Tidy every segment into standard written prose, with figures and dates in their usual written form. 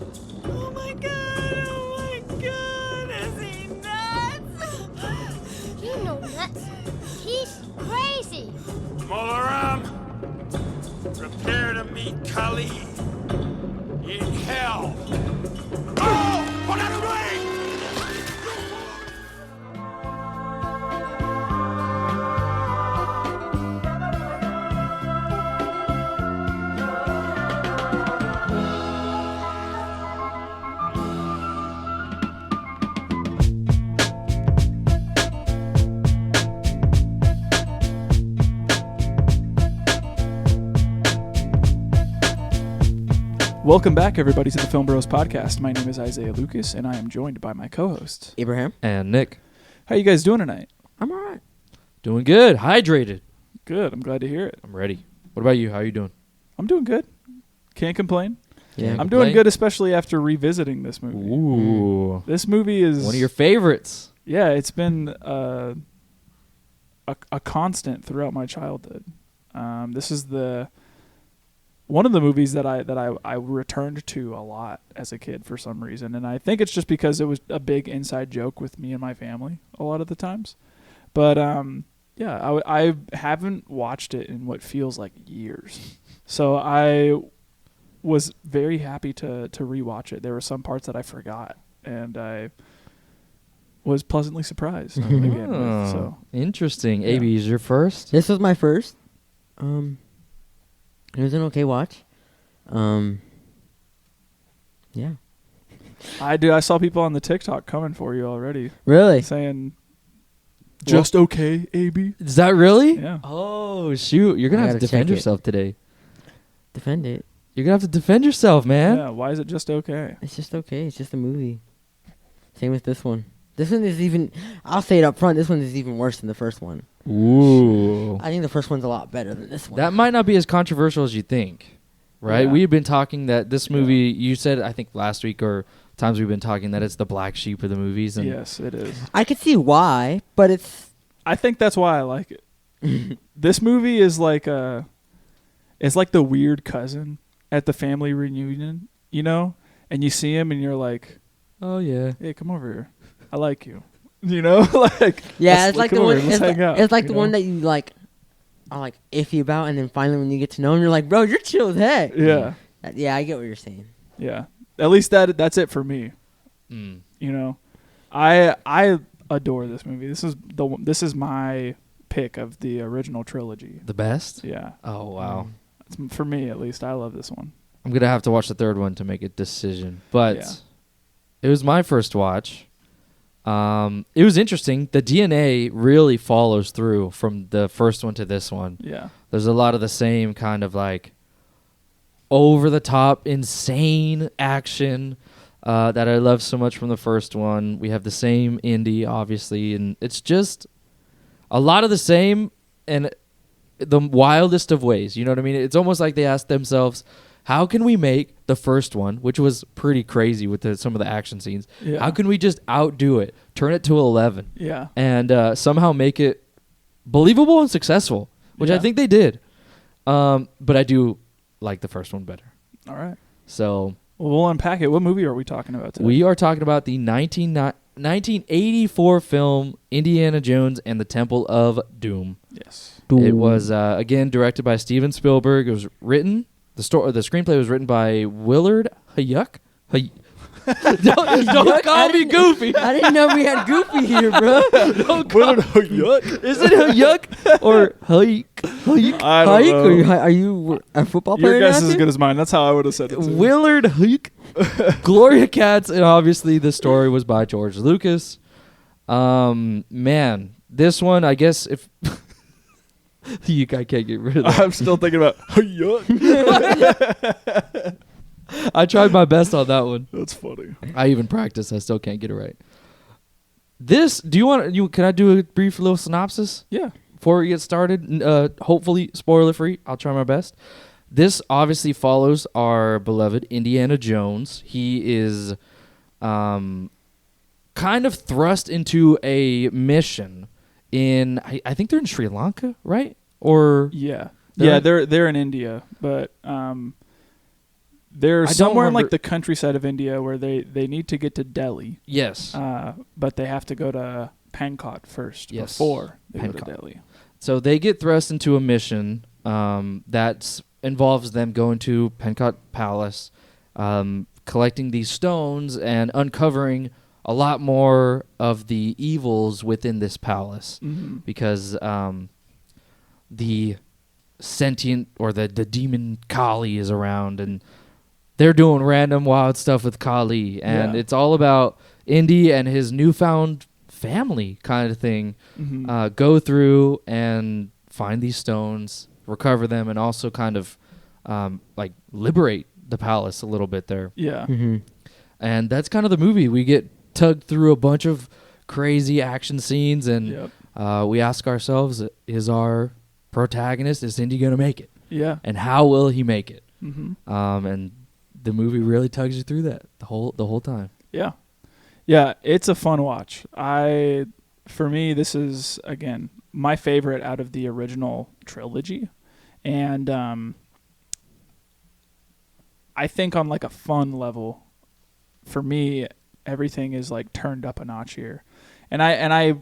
Oh my god, is he nuts? You know nuts. He's crazy. Molaram, prepare to meet Kali in hell. Oh! Hold on, wait! Welcome back, everybody, to the Film Bros Podcast. My name is Isaiah Lucas, and I am joined by my co-hosts. Abraham. And Nick. How you guys doing tonight? I'm all right. Doing good. Hydrated. Good. I'm glad to hear it. I'm ready. What about you? How are you doing? I'm doing good. Can't complain. Yeah. I'm doing good, especially after revisiting this movie. Ooh. This movie is One of your favorites. Yeah, it's been a constant throughout my childhood. This is one of the movies that I returned to a lot as a kid for some reason, and I think it's just because it was a big inside joke with me and my family a lot of the times. But yeah, I haven't watched it in what feels like years, so I was very happy to rewatch it. There were some parts that I forgot, and I was pleasantly surprised again. So Interesting. Yeah. AB, is your first? This was my first. It was an okay watch. Yeah. I saw people on the TikTok coming for you already, Really? saying, "Just okay, AB." Is that really? Yeah. Oh, shoot. You're going I to have to gotta check defend it. yourself today. Defend it. You're going to have to defend yourself, man. Yeah. Why is it just okay? It's just okay. It's just a movie. Same with this one. This one is even, I'll say it up front, this one is even worse than the first one. Ooh. I think the first one's a lot better than this one. That might not be as controversial as you think, right? Yeah. We've been talking that this movie, you said, I think last week or times we've been talking that it's the black sheep of the movies. And Yes, it is. I could see why, but it's... I think that's why I like it. This movie is like it's like the weird cousin at the family reunion, you know? And you see him and you're like, oh, yeah. "Hey, come over here. I like you." You know? Like, Yeah, let's it's like come the over one. here, let's hang out, It's like you the know? one that you like are like iffy about, and then finally when you get to know him, you're like, bro, you're chill as heck. Yeah. Yeah, I get what you're saying. Yeah. At least that's it for me. Mm. You know, I adore this movie. This is my pick of the original trilogy. The best? Yeah, Oh, wow. for me at least. I love this one. I'm going to have to watch the third one to make a decision. But Yeah. it was my first watch. It was interesting. The DNA really follows through from the first one to this one. Yeah, There's a lot of the same kind of like over-the-top, insane action that I love so much from the first one. We have the same Indy, obviously, and it's just a lot of the same and the wildest of ways. You know what I mean? It's almost like they asked themselves, how can we make the first one, which was pretty crazy with some of the action scenes, yeah, how can we just outdo it, turn it to 11, yeah, and somehow make it believable and successful, which I Yeah. think they did. But I do like the first one better. all right. So Well, we'll unpack it. What movie are we talking about today? we are talking about the 1984 film Indiana Jones and the Temple of Doom. Yes. It was again directed by Steven Spielberg. It was written. The screenplay was written by Willard Huyck. Don't call me Goofy. I didn't know we had Goofy here, bro. Is it Huyck or Huyck? I don't know. Are you a football player? Your guess now, is as too? good as mine. That's how I would have said it too. Willard Huyck, Gloria Katz, and obviously the story was by George Lucas. Man, this one, I guess if I can't get rid of that. I'm still thinking about. I tried my best on that one. That's funny. I even practiced. I still can't get it right. This, do you want can I do a brief little synopsis Yeah. before we get started? Hopefully spoiler free. I'll try my best. This obviously follows our beloved Indiana Jones. He is kind of thrust into a mission in I think they're in Sri Lanka, right? Or Yeah. They're- Yeah, they're in India, but They're I don't somewhere in remember- like the countryside of India where they need to get to Delhi, Yes. but they have to go to Pankot first Yes. before they go Pankot. to Delhi. So they get thrust into a mission that involves them going to Pankot Palace, collecting these stones and uncovering a lot more of the evils within this palace, because the sentient or the demon Kali is around, and they're doing random wild stuff with Kali, and Yeah. it's all about Indy and his newfound family kind of thing. Go through and find these stones, recover them, and also kind of like liberate the palace a little bit there. Yeah. And that's kind of the movie. We get tugged through a bunch of crazy action scenes, and Yep. we ask ourselves, is our protagonist, is Indy going to make it? Yeah. And how will he make it? Mm-hmm. And the movie really tugs you through that the whole time. Yeah. Yeah, it's a fun watch. For me, this is, again, my favorite out of the original trilogy. And I think on like a fun level, for me, everything is like turned up a notch here. And I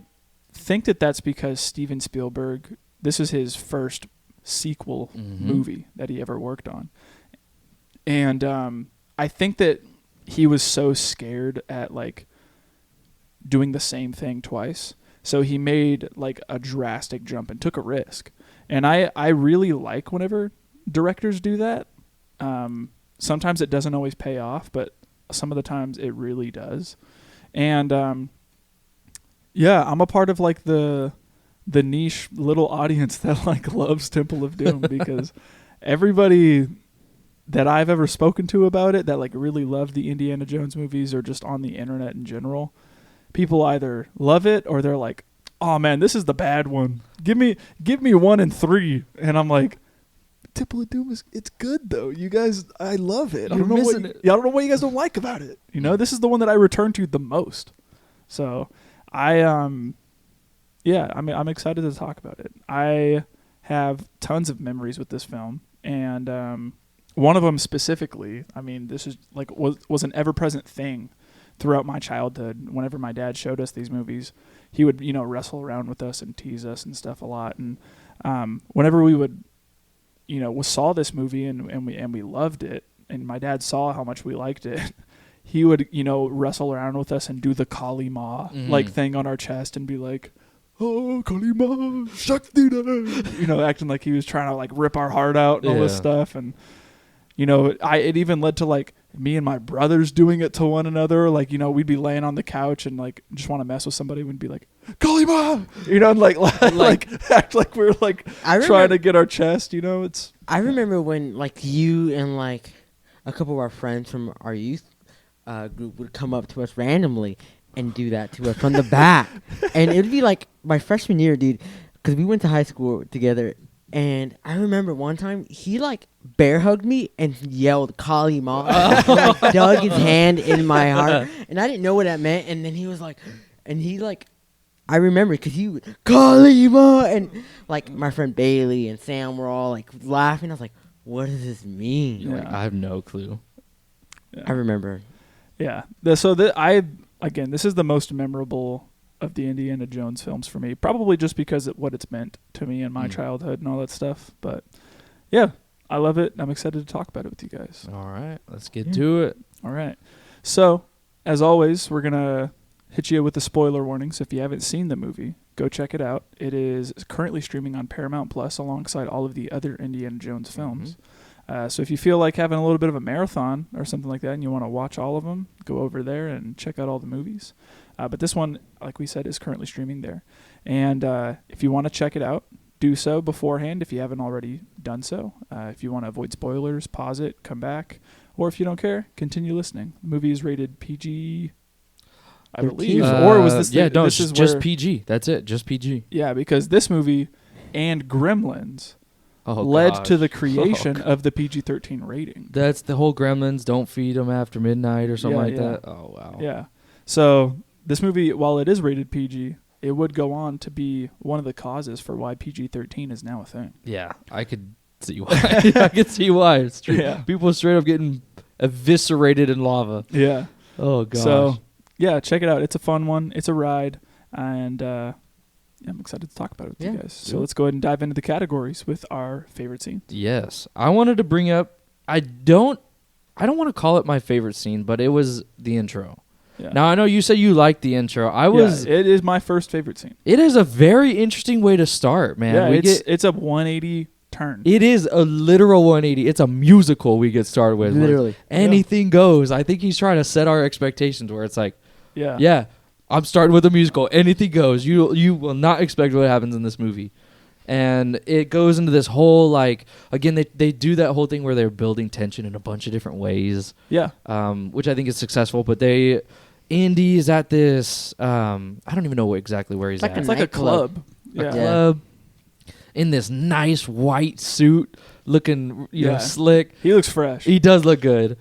think that that's because Steven Spielberg, this is his first sequel movie that he ever worked on. And I think that he was so scared at like doing the same thing twice. So he made like a drastic jump and took a risk. And I really like whenever directors do that. Sometimes it doesn't always pay off, but some of the times it really does. And yeah, I'm a part of like the niche little audience that like loves Temple of Doom because everybody that I've ever spoken to about it that like really love the Indiana Jones movies or just on the internet in general, people either love it or they're like, "Oh man, this is the bad one. Give me 1 and 3." And I'm like, Temple of Doom it's good though. You guys, I love it. I don't know what you guys don't like about it. You know, this is the one that I return to the most. So I'm excited to talk about it. I have tons of memories with this film, and one of them specifically, I mean, this is like was an ever-present thing throughout my childhood. Whenever my dad showed us these movies, he would, wrestle around with us and tease us and stuff a lot. And whenever we would, we saw this movie and we loved it, and my dad saw how much we liked it, he would, wrestle around with us and do the Kali Ma like thing on our chest and be like, "Oh, Kali Ma, Shakti da," acting like he was trying to like rip our heart out and all this stuff. And it even led to like me and my brothers doing it to one another. Like, we'd be laying on the couch and like just want to mess with somebody. We'd be like, "Kali Ma," and like act like we were like trying to get our chest. It's. I remember when like you and like a couple of our friends from our youth group would come up to us randomly and do that to us from the back, and it would be like my freshman year, dude, because we went to high school together. And I remember one time he like bear hugged me and yelled "Kali Ma," and, like dug his hand in my heart, and I didn't know what that meant. And then he was like, I remember because he would, "Kali Ma," and like my friend Bailey and Sam were all like laughing. I was like, "What does this mean?" Yeah. Like, I have no clue. Yeah. I remember. Yeah. This is the most memorable of the Indiana Jones films for me, probably just because of what it's meant to me in my childhood and all that stuff. But yeah, I love it. I'm excited to talk about it with you guys. All right, let's get to it. All right. So, as always, we're going to hit you with the spoiler warnings. If you haven't seen the movie, go check it out. It is currently streaming on Paramount Plus alongside all of the other Indiana Jones films. So if you feel like having a little bit of a marathon or something like that and you want to watch all of them, go over there and check out all the movies. But this one, like we said, is currently streaming there. And if you want to check it out, do so beforehand if you haven't already done so. If you want to avoid spoilers, pause it, come back. Or if you don't care, continue listening. The movie is rated PG, I believe. Or was this... this is just PG. That's it, just PG. Yeah, because this movie and Gremlins... led to the creation of the PG-13 rating. That's the whole Gremlins, don't feed them after midnight or something that. Oh, wow. Yeah. So this movie, while it is rated PG, it would go on to be one of the causes for why PG-13 is now a thing. Yeah, I could see why. I can see why. It's true. Yeah. People straight up getting eviscerated in lava. Yeah. Oh gosh. So, yeah, check it out. It's a fun one. It's a ride. And yeah, I'm excited to talk about it with you guys. So let's go ahead and dive into the categories with our favorite scene. Yes. I wanted to bring up, I don't want to call it my favorite scene, but it was the intro. Yeah. Now, I know you said you liked the intro. It is my first favorite scene. It is a very interesting way to start, man. Yeah, it's a 180 turn. It is a literal 180. It's a musical we get started with. Literally. Like, anything goes. I think he's trying to set our expectations where it's like, yeah, I'm starting with a musical. Anything goes. You will not expect what happens in this movie. And it goes into this whole, like, again, they do that whole thing where they're building tension in a bunch of different ways. Yeah. Which I think is successful. But Indy is at this, I don't even know exactly where he's at. It's like a club. Yeah. Club in this nice white suit, looking you know slick. He looks fresh. He does look good.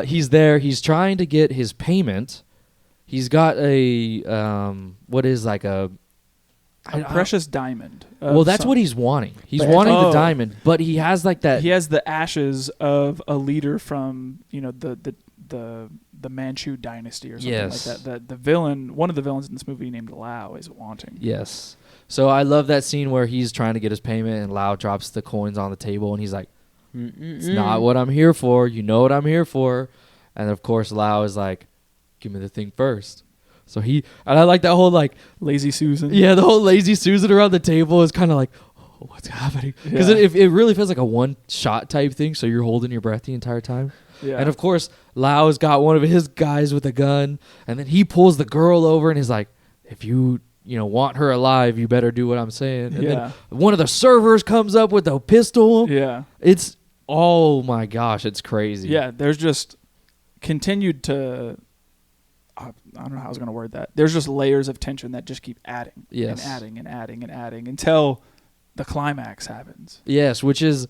He's there. He's trying to get his payment. He's got a what is like a precious diamond. Well, that's what he's wanting. He's wanting the diamond, but he has like that. He has the ashes of a leader from the Manchu dynasty or something like that. The villain, one of the villains in this movie named Lao, is wanting. Yes. So I love that scene where he's trying to get his payment and Lao drops the coins on the table and he's like, it's not what I'm here for. You know what I'm here for. And of course, Lao is like, give me the thing first. So and I like that whole like lazy Susan. Yeah, the whole lazy Susan around the table is kind of like, oh, what's happening? Because it really feels like a one shot type thing. So you're holding your breath the entire time. Yeah. And of course, Lao's got one of his guys with a gun, and then he pulls the girl over and he's like, if you want her alive, you better do what I'm saying. And then one of the servers comes up with a pistol. Yeah. It's, oh my gosh, it's crazy. Yeah, there's just continued to, I don't know how I was going to word that. There's just layers of tension that just keep adding and adding and adding and adding until the climax happens. Yes, which is,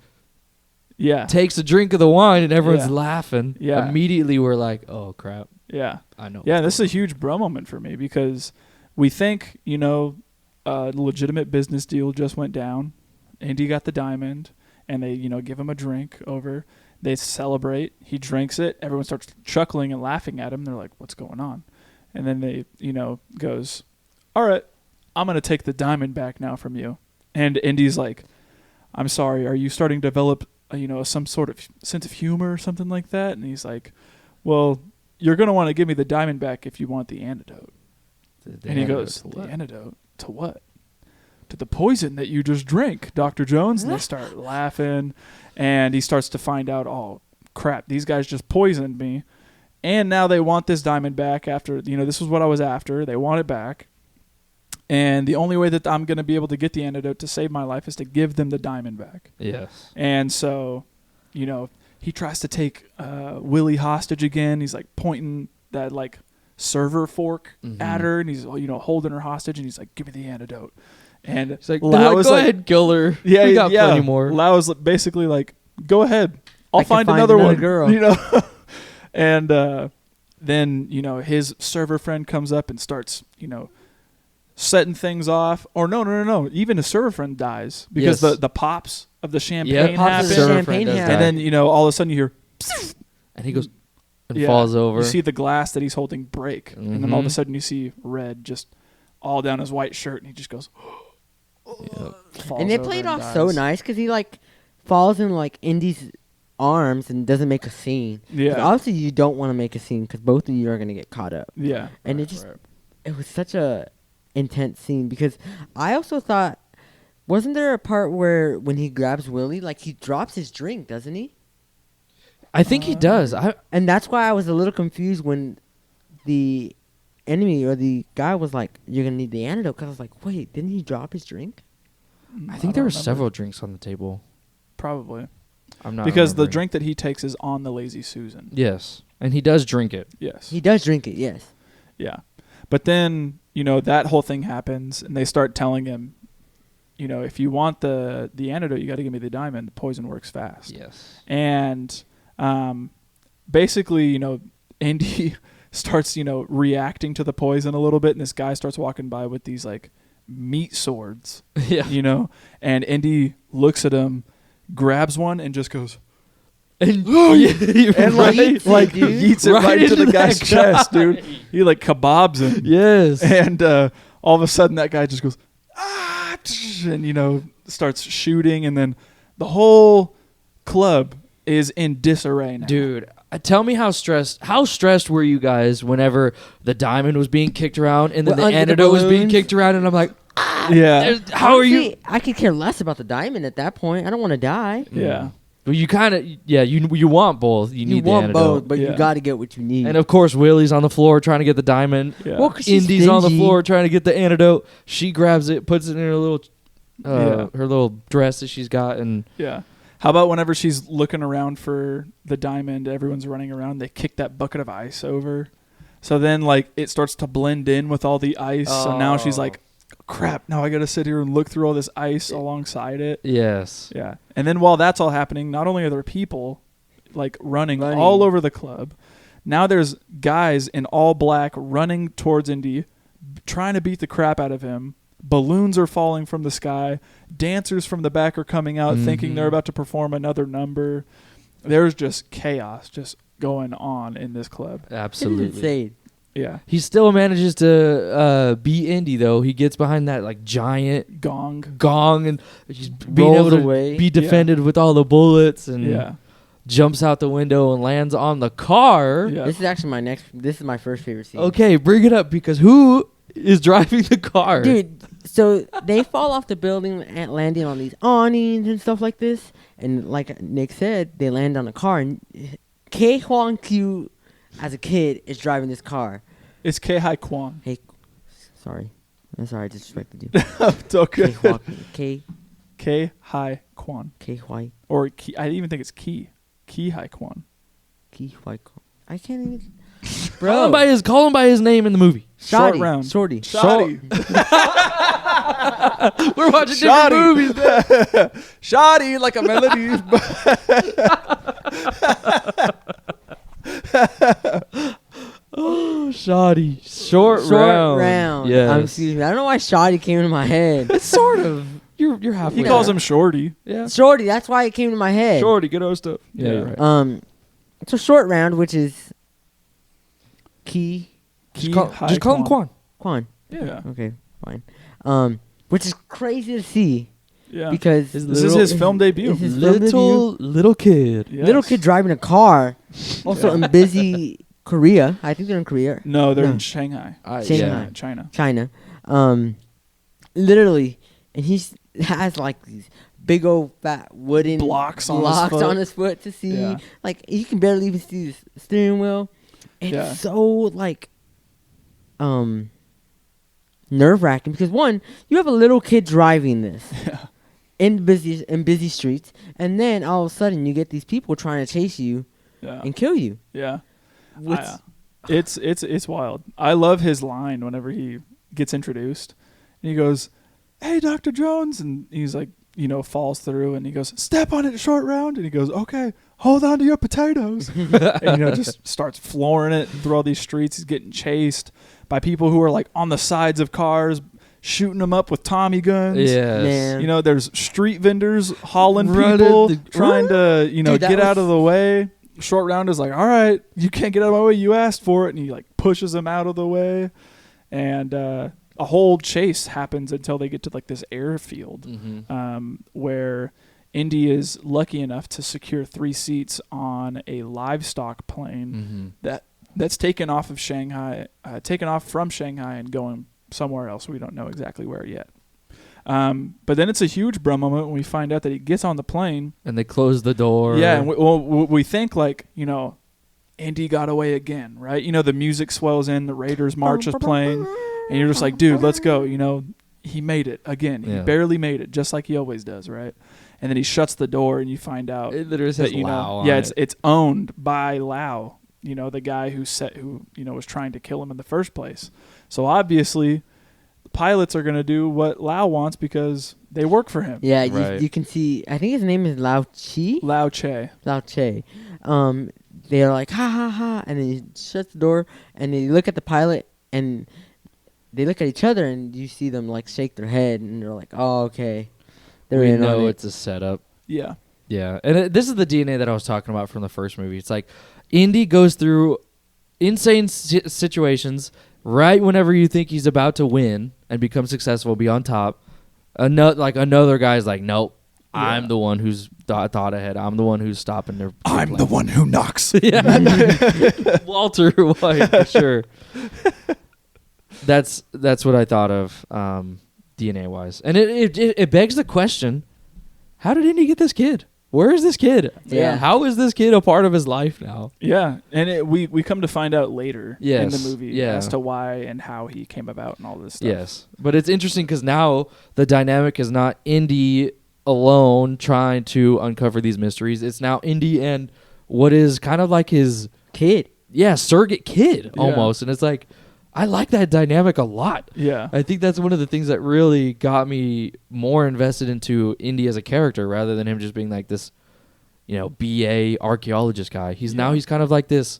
takes a drink of the wine and everyone's laughing. Yeah. Immediately we're like, oh crap. Yeah. I know. Yeah, this is a huge bro moment for me because we think, a legitimate business deal just went down. Indy got the diamond, and they, give him a drink over. They celebrate. He drinks it. Everyone starts chuckling and laughing at him. They're like, what's going on? And then they, goes, all right, I'm going to take the diamond back now from you. And Indy's like, I'm sorry, are you starting to develop, some sort of sense of humor or something like that? And he's like, well, you're going to want to give me the diamond back if you want the antidote. And he goes, the antidote to what? To the poison that you just drank, Dr. Jones. And they start laughing, and he starts to find out, oh, crap, these guys just poisoned me. And now they want this diamond back after, this was what I was after. They want it back. And the only way that I'm going to be able to get the antidote to save my life is to give them the diamond back. Yes. And so, he tries to take Willie hostage again. He's like pointing that like server fork at her, and he's holding her hostage, and he's like, give me the antidote. And he's like, Lao is go ahead, kill her. Yeah, we got plenty more. Lao is basically like, go ahead, I'll find another one, girl. And then his server friend comes up and starts setting things off. Or no, even his server friend dies because the pops of the champagne happen, and then all of a sudden you hear, and he goes and falls over. You see the glass that he's holding break, and then all of a sudden you see red just all down his white shirt, and he just goes. And they played off so nice because he falls in Indy's arms and doesn't make a scene. Yeah. Obviously, you don't want to make a scene because both of you are gonna get caught up. Yeah. And it was such a intense scene because I also thought, wasn't there a part where when he grabs Willie, he drops his drink, doesn't he? I think he does. And that's why I was a little confused when the enemy or the guy was like, you're gonna need the antidote, because I was like, wait, didn't he drop his drink? I think there were several drinks on the table. Probably. I'm not because remembering. the drink that he takes is on the Lazy Susan. Yes, and he does drink it. Yes, he does drink it. Yes. Yeah, but then that whole thing happens, and they start telling him, if you want the antidote, you got to give me the diamond. The poison works fast. Yes, and basically, Indy starts, reacting to the poison a little bit, and this guy starts walking by with these meat swords. Yeah. And Indy looks at him, grabs one and just goes And, and like Yeets it, like dude. yeets it Right right into the into guy's that chest, guy. dude. He like kebabs him. yes. And all of a sudden that guy just goes ah, and starts shooting, and then the whole club is in disarray now. Dude, tell me how stressed were you guys whenever the diamond was being kicked around and then Well, the under the antidote was being balloons. kicked around, and I'm like, Yeah. how are you? Honestly, I could care less about the diamond at that point. I don't want to die. Yeah. Well, you kind of, you want both. You need the want antidote. both, but Yeah. you got to get what you need. And of course, Willie's on the floor trying to get the diamond. Yeah. Well, 'cause she's Indy's on the stingy. floor trying to get the antidote. She grabs it, puts it in her little, Yeah. her little dress that she's got, and Yeah. How about whenever she's looking around for the diamond, everyone's running around, they kick that bucket of ice over. So then like it starts to blend in with all the ice. So now she's like, crap, now I got to sit here and look through all this ice alongside it. yes, Yeah. And then while that's all happening, not only are there people like running all over the club, now there's guys in all black running towards Indy, trying to beat the crap out of him. Balloons are falling from the sky. Dancers from the back are coming out thinking they're about to perform another number. There's just chaos just going on in this club. It is absolutely. insane. Yeah. He still manages to beat Indy though. He gets behind that like giant Gong. gong and he's being able Rolls to away. be defended with all the bullets and Yeah. jumps out the window and lands on the car. Yeah. This is actually this is my first favorite scene. Okay, bring it up because who is driving the car? Dude, so they fall off the building and landing on these awnings and stuff like this. And like Nick said, they land on a car. And K. Hwang Kyu, as a kid, is driving this car. It's K-Hai Kwan. Hey, sorry. I'm sorry, I disrespected you. It's okay. K. K-Hai Kwan. K. Hwai. Or Ki, I even think it's Ki-Hai Kwan. K. Hwai. I can't even. Call him by his name in the movie. Short Shorty. round. Shorty. Shoddy. We're watching Shoddy. different movies. Man. Shoddy like a melody. Oh, shoddy. Short Short round. round. Yes. Excuse me. I don't know why Shotty came into my head. It's sort of. You're halfway. He calls him Shorty. Yeah. Shorty. That's why it came to my head. Shorty, get our stuff. Yeah, Yeah. you're right. So short round, which is Ki Just call him Quan. Kwan. Yeah. Okay, fine. Which is crazy to see Yeah. because His This is his film debut. It's his film Little kid. Yes. little kid driving a car, also in busy Korea. I think they're in Korea, No, they're No. in Shanghai. Shanghai. China. China. Literally, and he has like these big old fat wooden Blocks on his foot. to see. Yeah. Like you can barely even see the steering wheel. It's Yeah. so like nerve wracking because one, you have a little kid driving this Yeah. in busy streets, and then all of a sudden you get these people trying to chase you Yeah. and kill you. Yeah. Which, It's wild. I love his line whenever he gets introduced. And he goes, "Hey, Dr. Jones." And he's like, falls through and he goes, "Step on it, short round." And he goes, "Okay, hold on to your potatoes." And, just starts flooring it through all these streets. He's getting chased by people who are like on the sides of cars, shooting them up with Tommy guns. Yes. Man. There's street vendors hauling Running people, the- trying to, Dude, that get out was- of the way. Short round is like, "All right, you can't get out of my way. You asked for it." And he like pushes him out of the way. And a whole chase happens until they get to like this airfield where Indy is lucky enough to secure 3 seats on a livestock plane that's taken off from Shanghai and going somewhere else. We don't know exactly where yet. But then it's a huge bro moment when we find out that he gets on the plane. And they close the door. Yeah, and we think like, Indy got away again, right? The music swells in, the Raiders march is playing, and you're just like, dude, let's go. He made it again. Yeah. He barely made it, just like he always does, right? And then he shuts the door, and you find out It literally says that Lao on it's owned by Lao, the guy who was trying to kill him in the first place. So obviously, the pilots are going to do what Lao wants because they work for him. Yeah, Right. you can see. I think his name is Lao Chi. Lao Che. Lao Che. They're like ha ha ha, and then he shuts the door, and they look at the pilot, and they look at each other, and you see them like shake their head, and they're like, "Oh, okay." They're We in know on it. it's a setup. Yeah. Yeah, and this is the DNA that I was talking about from the first movie. It's like Indy goes through insane situations right whenever you think he's about to win and become successful, be on top. Another guy's like, nope, I'm the one who's thought ahead. I'm the one who's stopping their I'm plan. the one who knocks. Yeah, Walter White for sure. That's what I thought of DNA wise, and it begs the question: how did Indy get this kid? Where is this kid? Yeah. How is this kid a part of his life now? Yeah, and we come to find out later in the Yes, movie yeah. as to why and how he came about and all this stuff. Yes, but it's interesting because now the dynamic is not Indy alone trying to uncover these mysteries. It's now Indy and what is kind of like his Kid. surrogate kid Yeah. almost, and it's like I like that dynamic a lot. Yeah. I think that's one of the things that really got me more invested into Indy as a character rather than him just being like this, BA archaeologist guy. He's kind of like this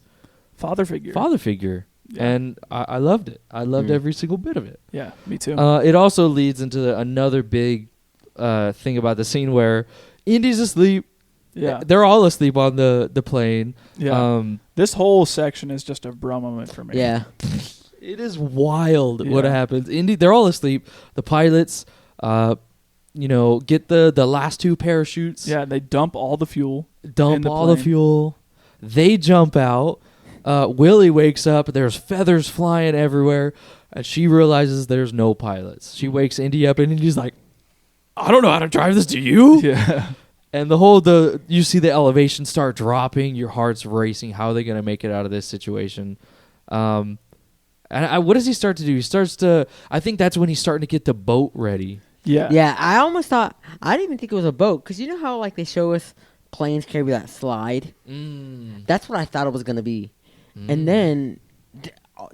Father figure. Yeah. And I loved it. I loved every single bit of it. Yeah, me too. It also leads into another big thing about the scene where Indy's asleep. yeah. They're all asleep on the plane. Yeah. This whole section is just a bro moment for me. Yeah. It is wild what Yeah. happens. Indy, they're all asleep. The pilots, get the last two parachutes. Yeah, they dump all the fuel. Dump in the all the plane. fuel. They jump out. Willie wakes up. There's feathers flying everywhere, and she realizes there's no pilots. She wakes Indy up, and Indy's like, "I don't know how to drive this. Do you?" Yeah. And you see the elevation start dropping. Your heart's racing. How are they going to make it out of this situation? And what does he start to do? He starts to. I think that's when he's starting to get the boat ready. Yeah. Yeah, I almost thought, I didn't even think it was a boat, because you know how like they show us planes carry that slide? That's what I thought it was going to be. And then,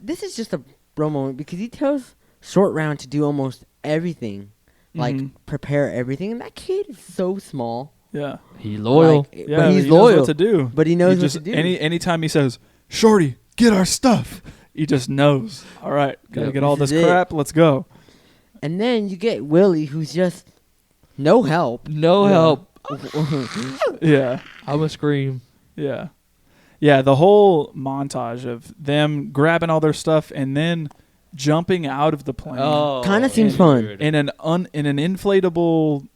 this is just a bro moment, because he tells Short Round to do almost everything, like prepare everything, and that kid is so small. Yeah. He loyal. Like, Yeah, but he's he loyal. knows what to do. But he knows He what just, to do. Anytime he says, "Shorty, get our stuff," he just knows. All right, gotta Yep. get all This this is it. crap. Let's go. And then you get Willie, who's just no help. No Yeah. help. Yeah. I'm a scream. Yeah. Yeah, the whole montage of them grabbing all their stuff and then jumping out of the plane Kinda seems fun. in an inflatable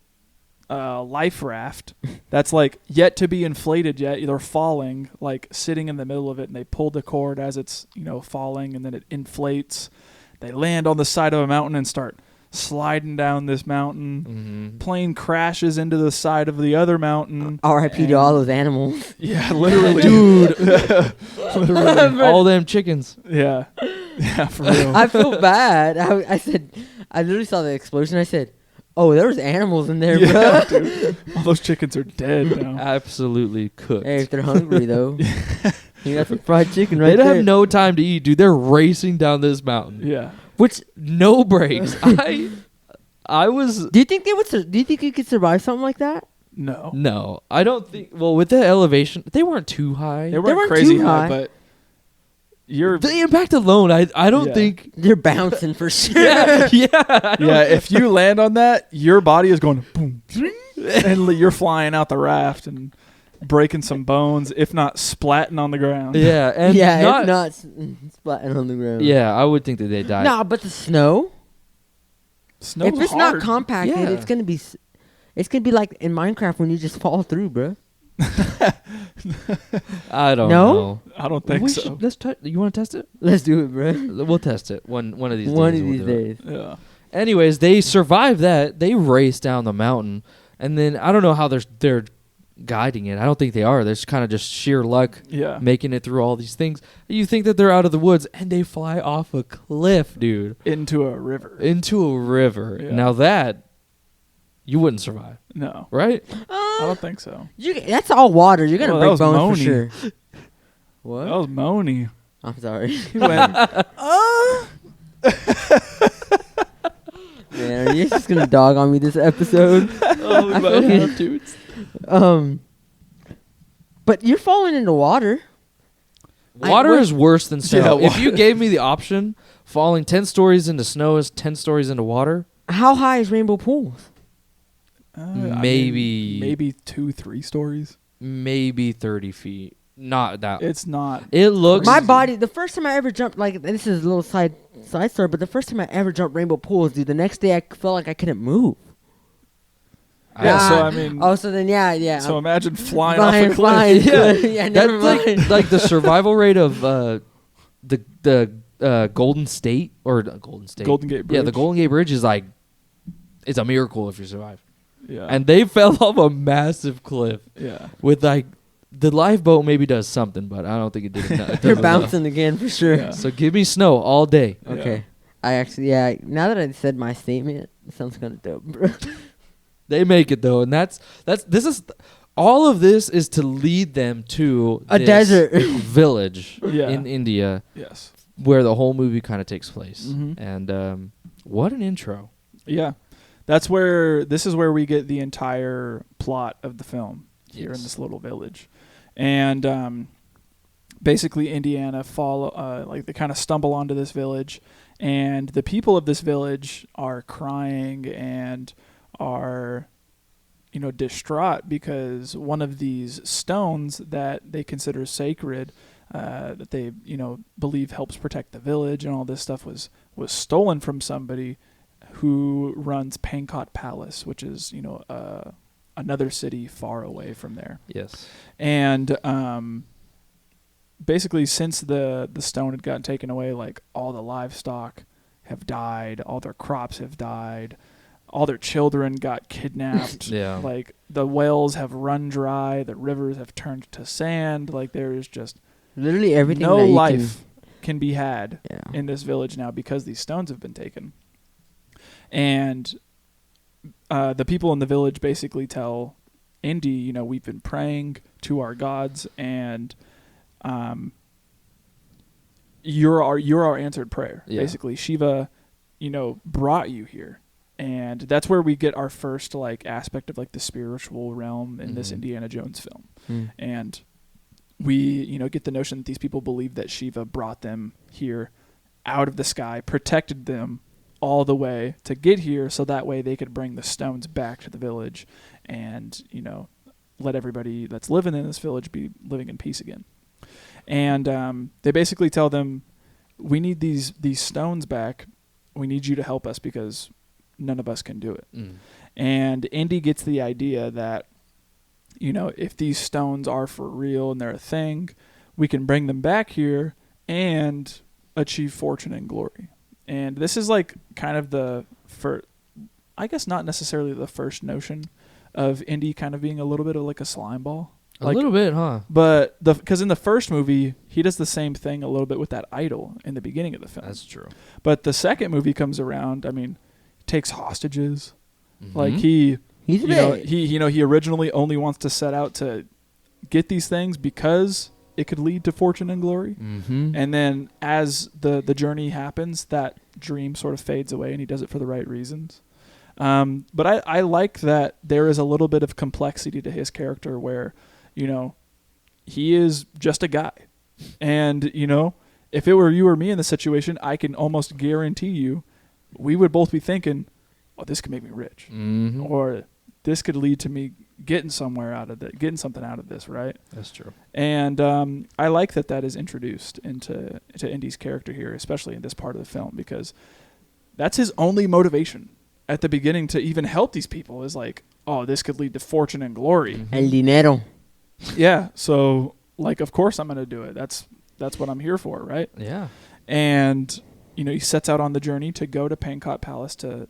life raft that's like yet to be inflated yet. They're falling, like sitting in the middle of it, and they pull the cord as it's, falling, and then it inflates. They land on the side of a mountain and start sliding down this mountain. Plane crashes into the side of the other mountain. R.I.P. to all those animals. Yeah, literally, dude. Literally. All them chickens. Yeah. Yeah, for real. I feel bad. I said, I literally saw the explosion. I said, oh, there was animals in there, Yeah, bro. dude. All those chickens are dead now. Absolutely cooked. Hey, if they're hungry, though. You got some fried chicken They right don't there. have no time to eat, dude. They're racing down this mountain. Yeah. Which no brakes. I was Do you think do you think you could survive something like that? No. no. I don't think. Well, with the elevation, they weren't too high. They weren't weren't crazy too high, high. but you're The impact alone, I don't Yeah. think. They're bouncing for sure. Yeah. yeah, if you land on that, your body is going boom, and you're flying out the raft and breaking some bones, if not splatting on the ground. Yeah, and Yeah, if not splatting on the ground. Yeah, I would think that they died. No, but the snow. Snow's if it's hard. not compacted, Yeah. it's gonna be like in Minecraft when you just fall through, bro. I don't No? know. I don't think We so. should- let's you want to test it? Let's do it, bro. We'll test it one of these days. One of we'll these do it. days. Yeah. Anyways, they survive that. They race down the mountain, and then I don't know how they're guiding it. I don't think they are. They're kind of just sheer luck Yeah. making it through all these things. You think that they're out of the woods, and they fly off a cliff, dude, Into a river. into a river. Yeah. Now that you wouldn't survive, No. right? I don't think so. That's all water. You're gonna Well, that break was bones for moany. sure. What? That was Moni. I'm sorry. He went, Man, are you just gonna dog on me this episode? Oh, we I might feel have to. But you're falling into water. Water is worse than snow. Yeah, if you gave me the option, falling 10 stories into snow is 10 stories into water. How high is Rainbow Pools? maybe 2-3 stories. maybe 30 feet. Not that. It's not. It looks. My body. The first time I ever jumped, like this is a little side story, but the first time I ever jumped rainbow pools, dude, the next day I felt like I couldn't move. Yeah, so I mean. Oh, so then yeah. So imagine flying off a cliff. Flying, Yeah. yeah, never That's mind. like the survival rate of the Golden State or Golden State. Golden Gate Bridge. Yeah, the Golden Gate Bridge is like, it's a miracle if you survive. Yeah. And they fell off a massive cliff yeah. with like the lifeboat maybe does something, but I don't think it did. They're bouncing again for sure. Yeah. So give me snow all day. Okay. Yeah. I actually, now that I said my statement, it sounds kind of dope, bro. They make it though, and this is all of this is to lead them to A this desert. village Yeah. in India Yes. where the whole movie kind of takes place. Mhm. And what an intro. Yeah. This is where we get the entire plot of the film here in Yes. this little village. And basically Indiana they kind of stumble onto this village, and the people of this village are crying and are distraught because one of these stones that they consider sacred, that they believe helps protect the village and all this stuff was stolen from somebody who runs Pankot Palace, which is another city far away from there. Yes. And basically, since the stone had gotten taken away, like all the livestock have died, all their crops have died, all their children got kidnapped. Yeah. Like the wells have run dry, the rivers have turned to sand. Like there is just Literally everything. no that you life can be had Yeah. in this village now because these stones have been taken. And the people in the village basically tell Indy, we've been praying to our gods, and you're our answered prayer. Yeah. Basically, Shiva, brought you here, and that's where we get our first aspect of the spiritual realm in this Mhm. Indiana Jones film. Mm. And we get the notion that these people believe that Shiva brought them here out of the sky, protected them all the way to get here, so that way they could bring the stones back to the village and let everybody that's living in this village be living in peace again. And they basically tell them, we need these stones back, we need you to help us because none of us can do it. Mm. And Indy gets the idea that if these stones are for real and they're a thing, we can bring them back here and achieve fortune and glory. And this is kind of the first, I guess not necessarily the first notion of Indy kind of being a little bit of a slime ball. A little bit, huh? But because in the first movie, he does the same thing a little bit with that idol in the beginning of the film. That's true. But the second movie comes around, he takes hostages. Mhm. He's big. He originally only wants to set out to get these things because it could lead to fortune and glory. Mhm. And then as the journey happens, that dream sort of fades away, and he does it for the right reasons. But I like that there is a little bit of complexity to his character where, he is just a guy. And, if it were you or me in the situation, I can almost guarantee you we would both be thinking, oh, this could make me rich. Mhm. Or this could lead to me getting something out of this, right? That's true. And I like that is introduced into Indy's character here, especially in this part of the film, because that's his only motivation at the beginning to even help these people is oh, this could lead to fortune and glory. El dinero. Yeah, so of course I'm going to do it. That's what I'm here for, right? Yeah. And he sets out on the journey to go to Pankot Palace to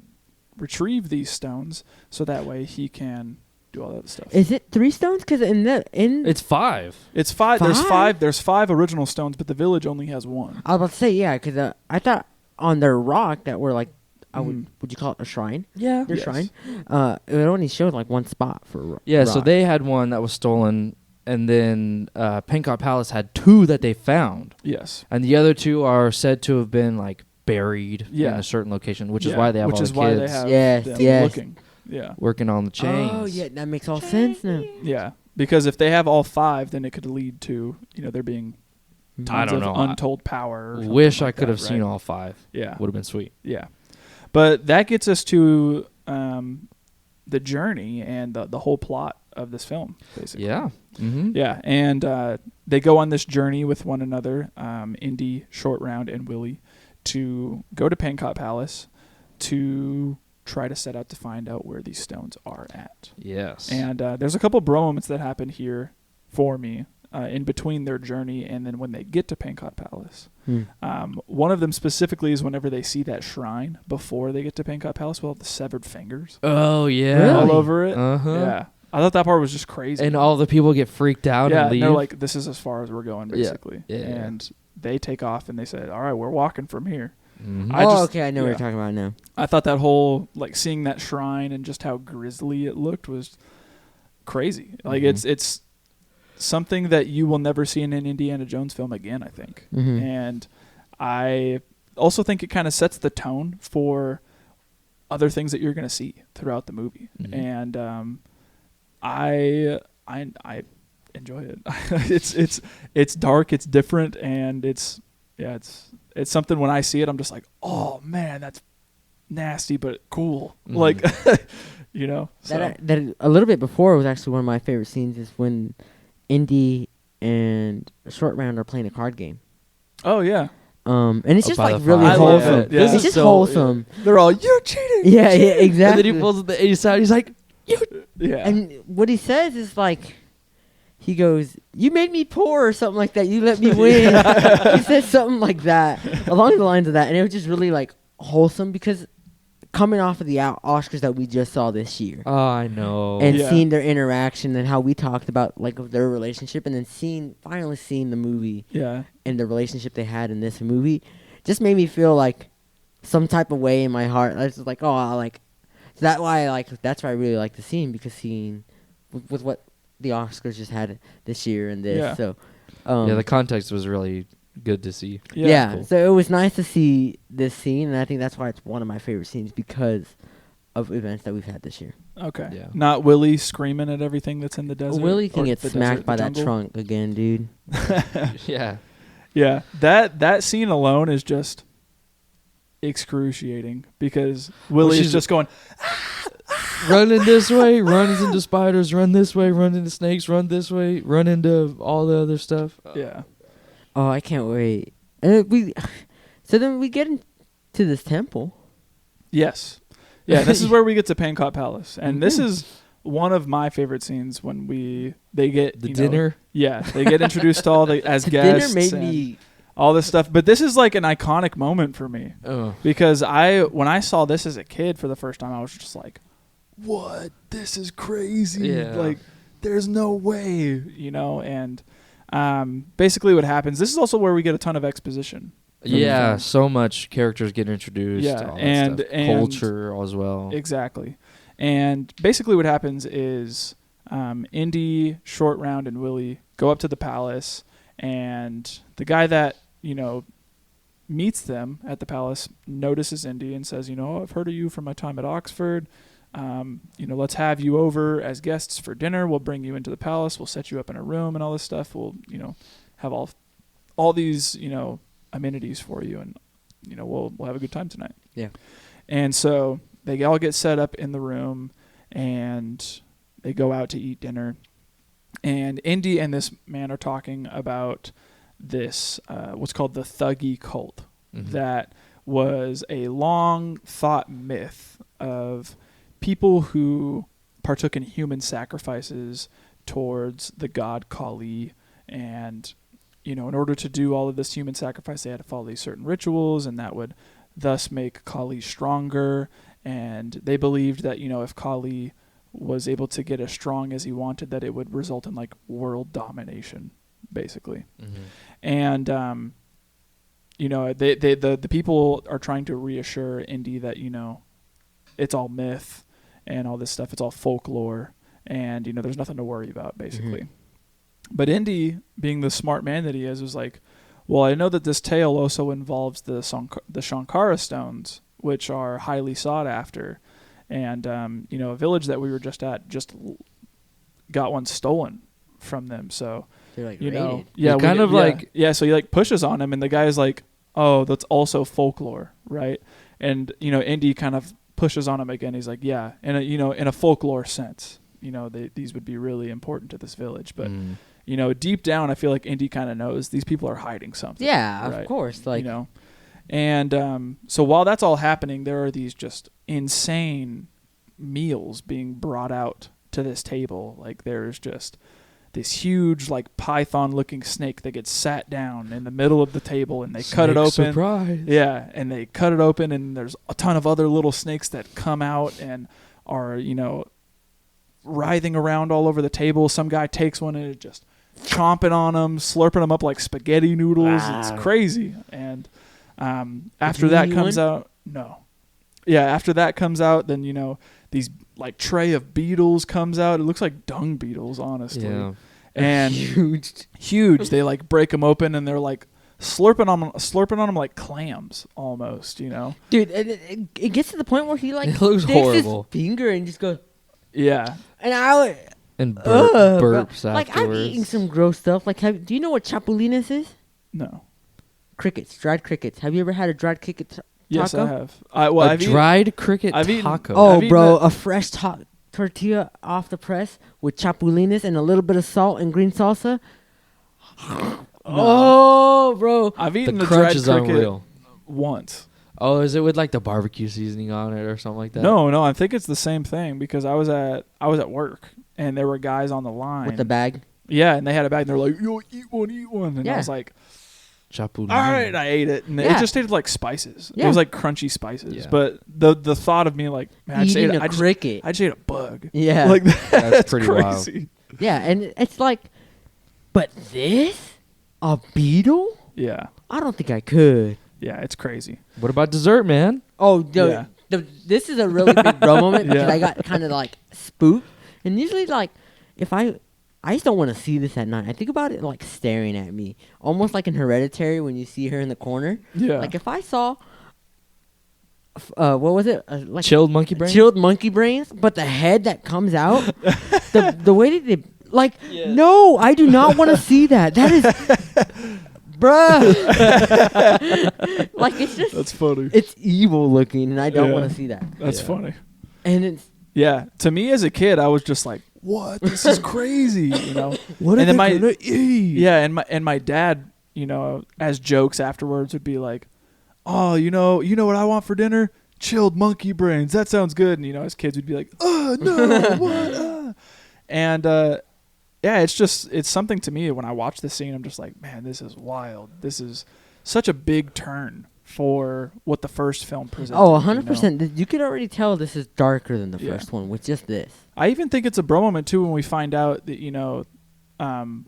retrieve these stones, so that way he can do all that stuff. Is it 3 stones? Because It's 5. It's 5. There's Five? 5. There's 5 original stones, but the village only has 1. I was about to say, yeah, because I thought on their rock that were would you call it a shrine? Yeah. Their Yes. shrine. It only showed 1 spot for Yeah, so rock. they had one that was stolen, and then Pankot Palace had 2 that they found. Yes. And the other 2 are said to have been buried in Yeah. a certain location, which is Yeah, why they have which all is the why kids they have Yes, them yes. looking. Yeah. working on the chains. Oh, yeah, that makes all sense now. Yeah. Because if they have all 5, then it could lead to, there being I tons don't of know. untold power. Or something Wish I like could that, have seen right? all 5. Yeah. Would have been sweet. Yeah. But that gets us to the journey and the whole plot of this film, basically. Yeah. Mm-hmm. Yeah, and they go on this journey with one another, Indy, Short Round, and Willie, to go to Pancot Palace to try to set out to find out where these stones are at. Yes. And there's a couple bro moments that happen here for me in between their journey and then when they get to Pancot Palace. One of them specifically is whenever they see that shrine before they get to Pancot Palace with all the severed fingers Oh yeah. all over it. Uh-huh. Yeah. I thought that part was just crazy. And all the people get freaked out yeah, and leave. they're like, this is as far as we're going, basically. Yeah. And they take off and they said, all right, we're walking from here. Mhm. Okay, I know what you're talking about now. I thought that whole, like, seeing that shrine and just how grisly it looked was crazy. Like, it's something that you will never see in an Indiana Jones film again, I think. And I also think it kind of sets the tone for other things that you're going to see throughout the movie. And I enjoy it. It's dark, it's different, and it's something when I see it, I'm just like, oh man, that's nasty but cool. Like, you know. So. That a little bit before was actually one of my favorite scenes is when Indy and Short Round are playing a card game. Oh yeah. And it's just by like the really fire. wholesome. It. Yeah. It's just wholesome. They're all, you're cheating. Yeah, exactly. And then he pulls the ace out. He's like, Yeah. And what he says is like, he goes, "You made me poor," or something like that. "You let me win." He says something like that, along the lines of that, and it was just really like wholesome because coming off of the Oscars that we just saw this year, oh, I know. and Yeah. seeing their interaction and how we talked about like their relationship, and then finally seeing the movie Yeah. and the relationship they had in this movie, just made me feel like some type of way in my heart. I was just like, oh, that's why I really like the scene, because seeing with what the Oscars just had this year and this. Yeah. So, yeah, the context was really good to see. yeah. Cool. So it was nice to see this scene, and I think that's why it's one of my favorite scenes because of events that we've had this year. Okay. Yeah. Not Willie screaming at everything that's in the desert. Willie can or get the smacked desert, by the that jungle. trunk again, dude. Yeah. Yeah. That scene alone is just excruciating because Willie is she's- just going, Running this way, runs into spiders, run this way, run into snakes, run this way, run into all the other stuff. yeah. Oh, I can't wait. And so then we get into this temple. Yes. Yeah, this is where we get to Pancot Palace. And this is one of my favorite scenes when they get The you dinner. Know, yeah, they get introduced to all the as The guests. dinner made and me. all this stuff. But this is like an iconic moment for me Oh. because when I saw this as a kid for the first time, I was just like, "What? This is crazy! Yeah. Like, there's no way!" You know. And basically, what happens? This is also where we get a ton of exposition. Yeah, film. so much characters get introduced. Yeah, all that and- stuff. and- Culture as well. Exactly. And basically what happens is Indy, Short Round, and Willie go up to the palace, and the guy that, meets them at the palace notices Indy and says, I've heard of you from my time at Oxford. Let's have you over as guests for dinner. We'll bring you into the palace. We'll set you up in a room and all this stuff. We'll, have all these, amenities for you, and, we'll have a good time tonight. Yeah. And so they all get set up in the room, and they go out to eat dinner. And Indy and this man are talking about this, what's called the Thugee Cult. Mhm. That was a long thought myth of people who partook in human sacrifices towards the god Kali. And, in order to do all of this human sacrifice, they had to follow these certain rituals, and that would thus make Kali stronger. And they believed that, if Kali was able to get as strong as he wanted, that it would result in like world domination, basically. Mhm. And, the people are trying to reassure Indy that, it's all myth and all this stuff. It's all folklore, and, there's nothing to worry about, basically. But Indy, being the smart man that he is, was like, well, I know that this tale also involves the Shankara stones, which are highly sought after. And, a village that we were just at just got one stolen from them. So, They're like yeah, It kind of like- so he like pushes on him, and the guy's like, oh, that's also folklore, right? And, Indy kind of pushes on him again. He's like, yeah, in a folklore sense, these would be really important to this village. But deep down, I feel like Indy kind of knows these people are hiding something. Yeah, right? of course. Like, And so while that's all happening, there are these just insane meals being brought out to this table. Like there's just this huge like python-looking snake that gets sat down in the middle of the table, and they cut it open. Surprise. Yeah, and they cut it open, and there's a ton of other little snakes that come out and are writhing around all over the table. Some guy takes one and is just chomping on them, slurping them up like spaghetti noodles. Wow. It's crazy. And after that comes out, no. Yeah, after that comes out, then, these like tray of beetles comes out. It looks like dung beetles, honestly. Yeah. And huge. They like break them open, and they're like slurping on them like clams almost, Dude, it gets to the point where he like It looks takes horrible. his finger and just goes, Yeah. and I And bro. burps Like, I'm afterwards. eating some gross stuff. Like, do you know what chapulinas is? No. Crickets, dried crickets. Have you ever had a dried cricket taco? Yes, I have. A dried cricket I've eaten- taco. Oh, I've bro, eaten a fresh tortilla off the press with chapulinas and a little bit of salt and green salsa. Oh, bro. I've eaten the a crunch dried is cricket unreal. once. Oh, is it with like the barbecue seasoning on it or something like that? No, I think it's the same thing because I was at work and there were guys on the line With the bag. Yeah, and they had a bag and they're like, "Yo, eat one," and I Yeah. was like, Chapulín. "All right," and I ate it, and Yeah. it just tasted like spices. It Yeah. was like crunchy spices, Yeah. but the thought of me like, man, I just Eating ate a cricket. I just ate a bug. Yeah. Like That's pretty crazy. Yeah, and it's like, but this? A beetle? Yeah, I don't think I could. yeah, it's crazy. What about dessert, man? Oh, Yeah. This is a really big bro moment because Yeah. I got kind of like spooked. And usually, like, if I just don't want to see this at night. I think about it like staring at me, almost like in Hereditary when you see her in the corner. Yeah, Like if I saw, what was it? Like Chilled monkey brain? chilled monkey brains, but the head that comes out, the way that they like. No, I do not want to see that. That is, bruh. Like it's just, that's funny. it's evil looking, and I don't Yeah. want to see that. That's Yeah. funny. And it's Yeah, to me as a kid, I was just like, "What? This is crazy," What And then my eat? yeah, and my dad, as jokes afterwards would be like, "Oh, you know what I want for dinner? Chilled monkey brains. That sounds good." And as kids would be like, "Oh no, what?" And yeah, it's something to me when I watch this scene. I'm just like, man, this is wild. This is such a big turn for what the first film presented. oh, 100%. You could already tell this is darker than the Yeah. first one with just this. I even think it's a bro moment too when we find out that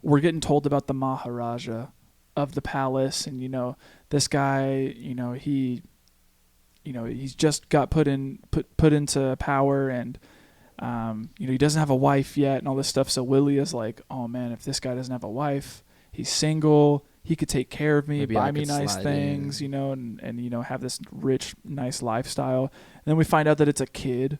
we're getting told about the Maharaja of the palace, and this guy, he's just got put into power, and he doesn't have a wife yet, and all this stuff. So Willie is like, oh man, if this guy doesn't have a wife, he's single. He could take care of me, Maybe buy I me could nice slide things, in. and have this rich, nice lifestyle. And then we find out that it's a kid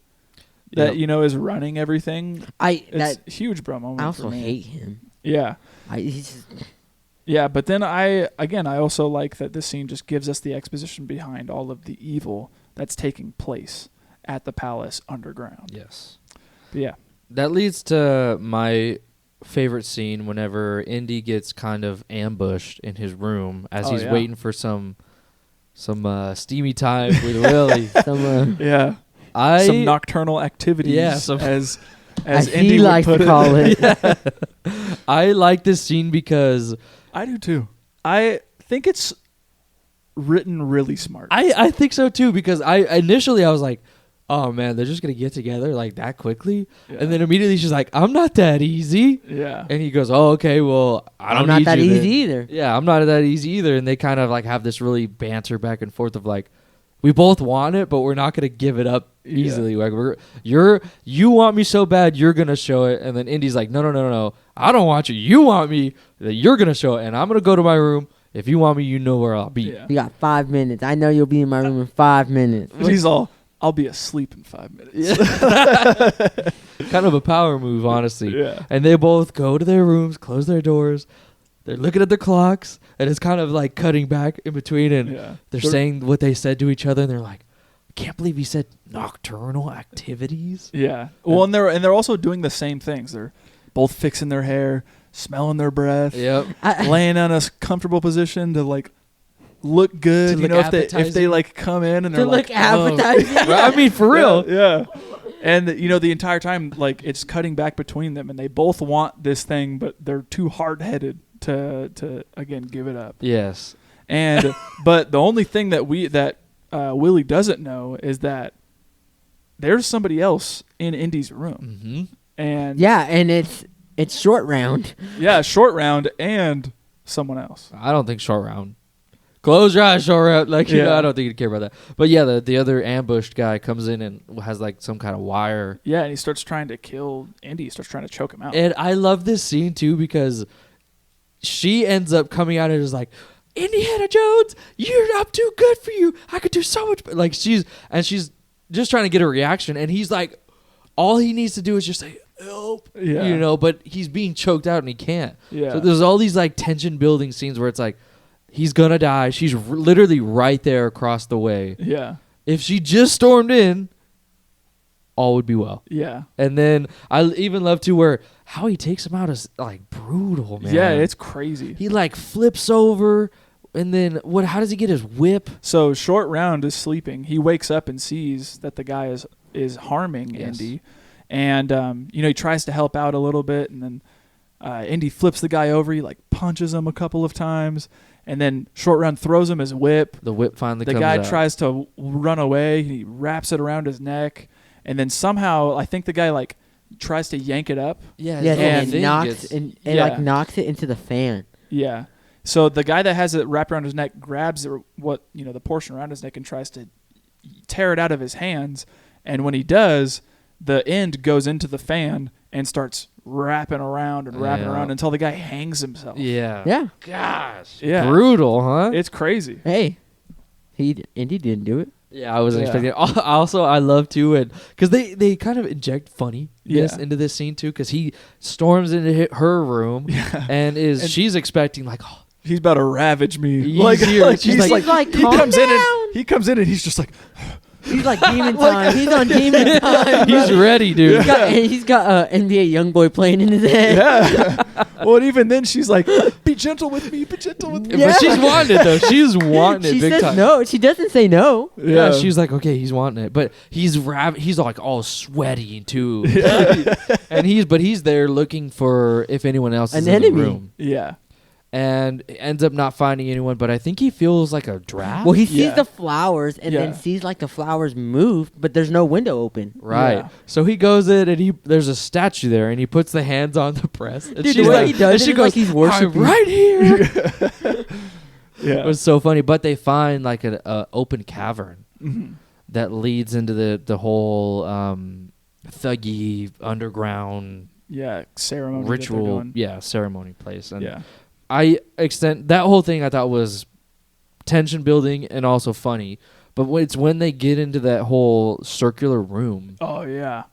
that Yep. is running everything. It's a huge bro moment. I for also me. hate him. Yeah, He's just, yeah, but then I also like that this scene just gives us the exposition behind all of the evil that's taking place at the palace underground. Yes. But yeah, That leads to my favorite scene whenever Indy gets kind of ambushed in his room as Oh, he's yeah. waiting for some steamy time with Willie. yeah, some nocturnal activities. Yeah, as as Indy he would likes put to it. call it. I like this scene because I do too. I think it's written really smart. I think so too, because I was like, oh man, they're just gonna get together like that quickly. Yeah. And then immediately she's like, I'm not that easy. Yeah, And he goes, oh, okay, well, I don't I'm not need that you easy then. either. Yeah, I'm not that easy either. And they kind of like have this really banter back and forth of like, we both want it, but we're not gonna give it up easily. Like you want me so bad, you're gonna show it. And then Indy's like, no, I don't want you. You want me. That you're gonna show it, and I'm gonna go to my room. If you want me, you know where I'll be. yeah. You got 5 minutes. I know you'll be in my room in 5 minutes. But he's all, I'll be asleep in 5 minutes. Kind of a power move, honestly. Yeah. And they both go to their rooms, close their doors. They're looking at the clocks, and it's kind of like cutting back in between, and Yeah. they're saying what they said to each other, and they're like, can't believe he said nocturnal activities. Yeah. Well, and they're also doing the same things. They're both fixing their hair, smelling their breath, Yep. laying on a comfortable position to like look good. To You look know, if they appetizing. like come in and they're To like, look appetizing. I mean, for real. Yeah. And you know, the entire time, like it's cutting back between them, and they both want this thing, but they're too hard-headed to again give it up. Yes. And but the only thing that Willie doesn't know is that there's somebody else in Indy's room. Mm-hmm. And Yeah, and it's short round. yeah, short round and someone else. I don't think short round. Close your eyes, short round. Like, you know, Yeah. I don't think he'd care about that. But yeah, the other ambushed guy comes in and has like some kind of wire. Yeah, and he starts trying to kill Indy. He starts trying to choke him out. And I love this scene too because she ends up coming out and is like, Indiana Jones, you're up too good for you. I could do so much. Like she's just trying to get a reaction, and he's like, all he needs to do is just say help. Yeah. You know, but he's being choked out and he can't. Yeah. So there's all these like tension building scenes where it's like, he's gonna die. She's literally right there across the way. Yeah. If she just stormed in, all would be well. Yeah. And then I even love to where how he takes him out is like brutal, man. Yeah, it's crazy. He like flips over, and then what? How does he get his whip? So short round is sleeping. He wakes up and sees that the guy is harming Yes. Indy, and you know, he tries to help out a little bit, and then Indy flips the guy over. He like punches him a couple of times, and then short round throws him his whip. The whip finally The comes guy out. tries to run away. He wraps it around his neck, and then somehow I think the guy like tries to yank it up. Yeah, Yeah, his and and thing knocks gets- and Yeah. like knocks it into the fan. Yeah. So the guy that has it wrapped around his neck grabs the portion around his neck and tries to tear it out of his hands. And when he does, the end goes into the fan and starts wrapping around and wrapping Yeah. around until the guy hangs himself. Yeah. Yeah. Gosh. Yeah. Brutal, huh? It's crazy. Hey, Indy didn't do it. Yeah, I wasn't Yeah. expecting it. Also, I love too, and because they kind of inject funniness Yeah. into this scene too, because he storms into her room and she's expecting like, oh, He's about to ravage me. He's Like, here. like She's he's like- like, He's he like, comes "Calm in and down." he comes in and he's just like, He's like demon time. He's on demon time. he's ready, dude. He's got NBA YoungBoy playing in his head. yeah. Well, and even then she's like, be gentle with me, be gentle with me. Yeah. But she's wanting it though. She's wanting She it big says time. no. She doesn't say no. Yeah, she's like, okay, he's wanting it, but he's like all sweaty too, and he's there looking for if anyone else is An in enemy. the room, Yeah. and ends up not finding anyone. But I think he feels like a draft. Well, he sees Yeah. the flowers and then Yeah. sees like the flowers move, but there's no window open. Right. Yeah. So he goes in and there's a statue there and he puts the hands on the press. And Dude, she's the way like, he does and it she is goes, like he's I'm worshiping. right here. Yeah. It was so funny. But they find like an open cavern Mhm. that leads into the whole Thugee underground Yeah. Ceremony. that they're ritual, doing. ceremony place. And Yeah. I extend that whole thing. I thought was tension building and also funny. But it's when they get into that whole circular room. Oh yeah.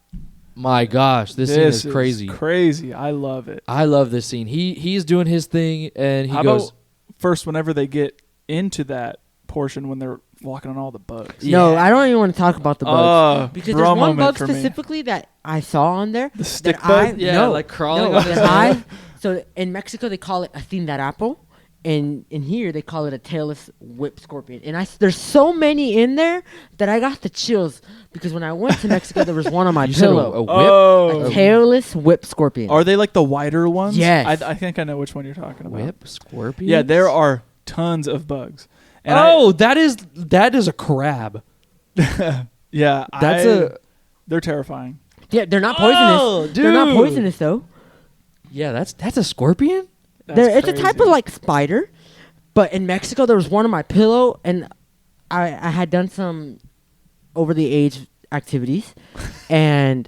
My gosh, this scene is crazy. Crazy. I love it. I love this scene. He's doing his thing and he How goes. about first whenever they get into that portion when they're walking on all the bugs? No, I don't even want to talk about the bugs. Because bro there's one moment bug for me. specifically that I saw on there. The stick that I, bug? Yeah, no, like crawling no, on his that head. So in Mexico they call it a tindarapo, and in here they call it a tailless whip scorpion. And there's so many in there that I got the chills because when I went to Mexico there was one on my You said a pillow. whip. Oh. A tailless whip scorpion. Are they like the wider ones? Yes. I think I know which one you're talking about. Whip scorpion. Yeah, there are tons of bugs. And that is a crab. yeah, they're terrifying. Yeah, they're not poisonous. Oh, They're not dude. poisonous though. Yeah, that's a scorpion. That's It's a type of crazy. like spider, but in Mexico there was one on my pillow, and I had done some over the age activities, and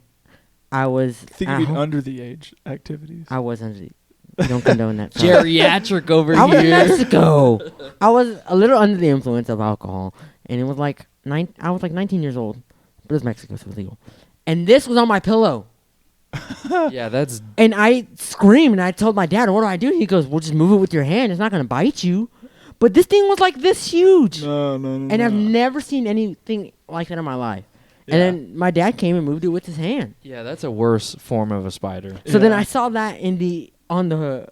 I was I think at you mean home. under the age activities. I was under the. You don't condone that. sorry. Geriatric over I was in here. Mexico. I was a little under the influence of alcohol, and it was like I was like 19 years old, but it was Mexico, so it was legal. And this was on my pillow. Yeah, that's And I screamed and I told my dad, what do I do? He goes, well, just move it with your hand. It's not going to bite you. But this thing was like this huge. No. And I've never seen anything like that in my life. Yeah. And then my dad came and moved it with his hand. Yeah, that's a worse form of a spider. So then Yeah. I saw that on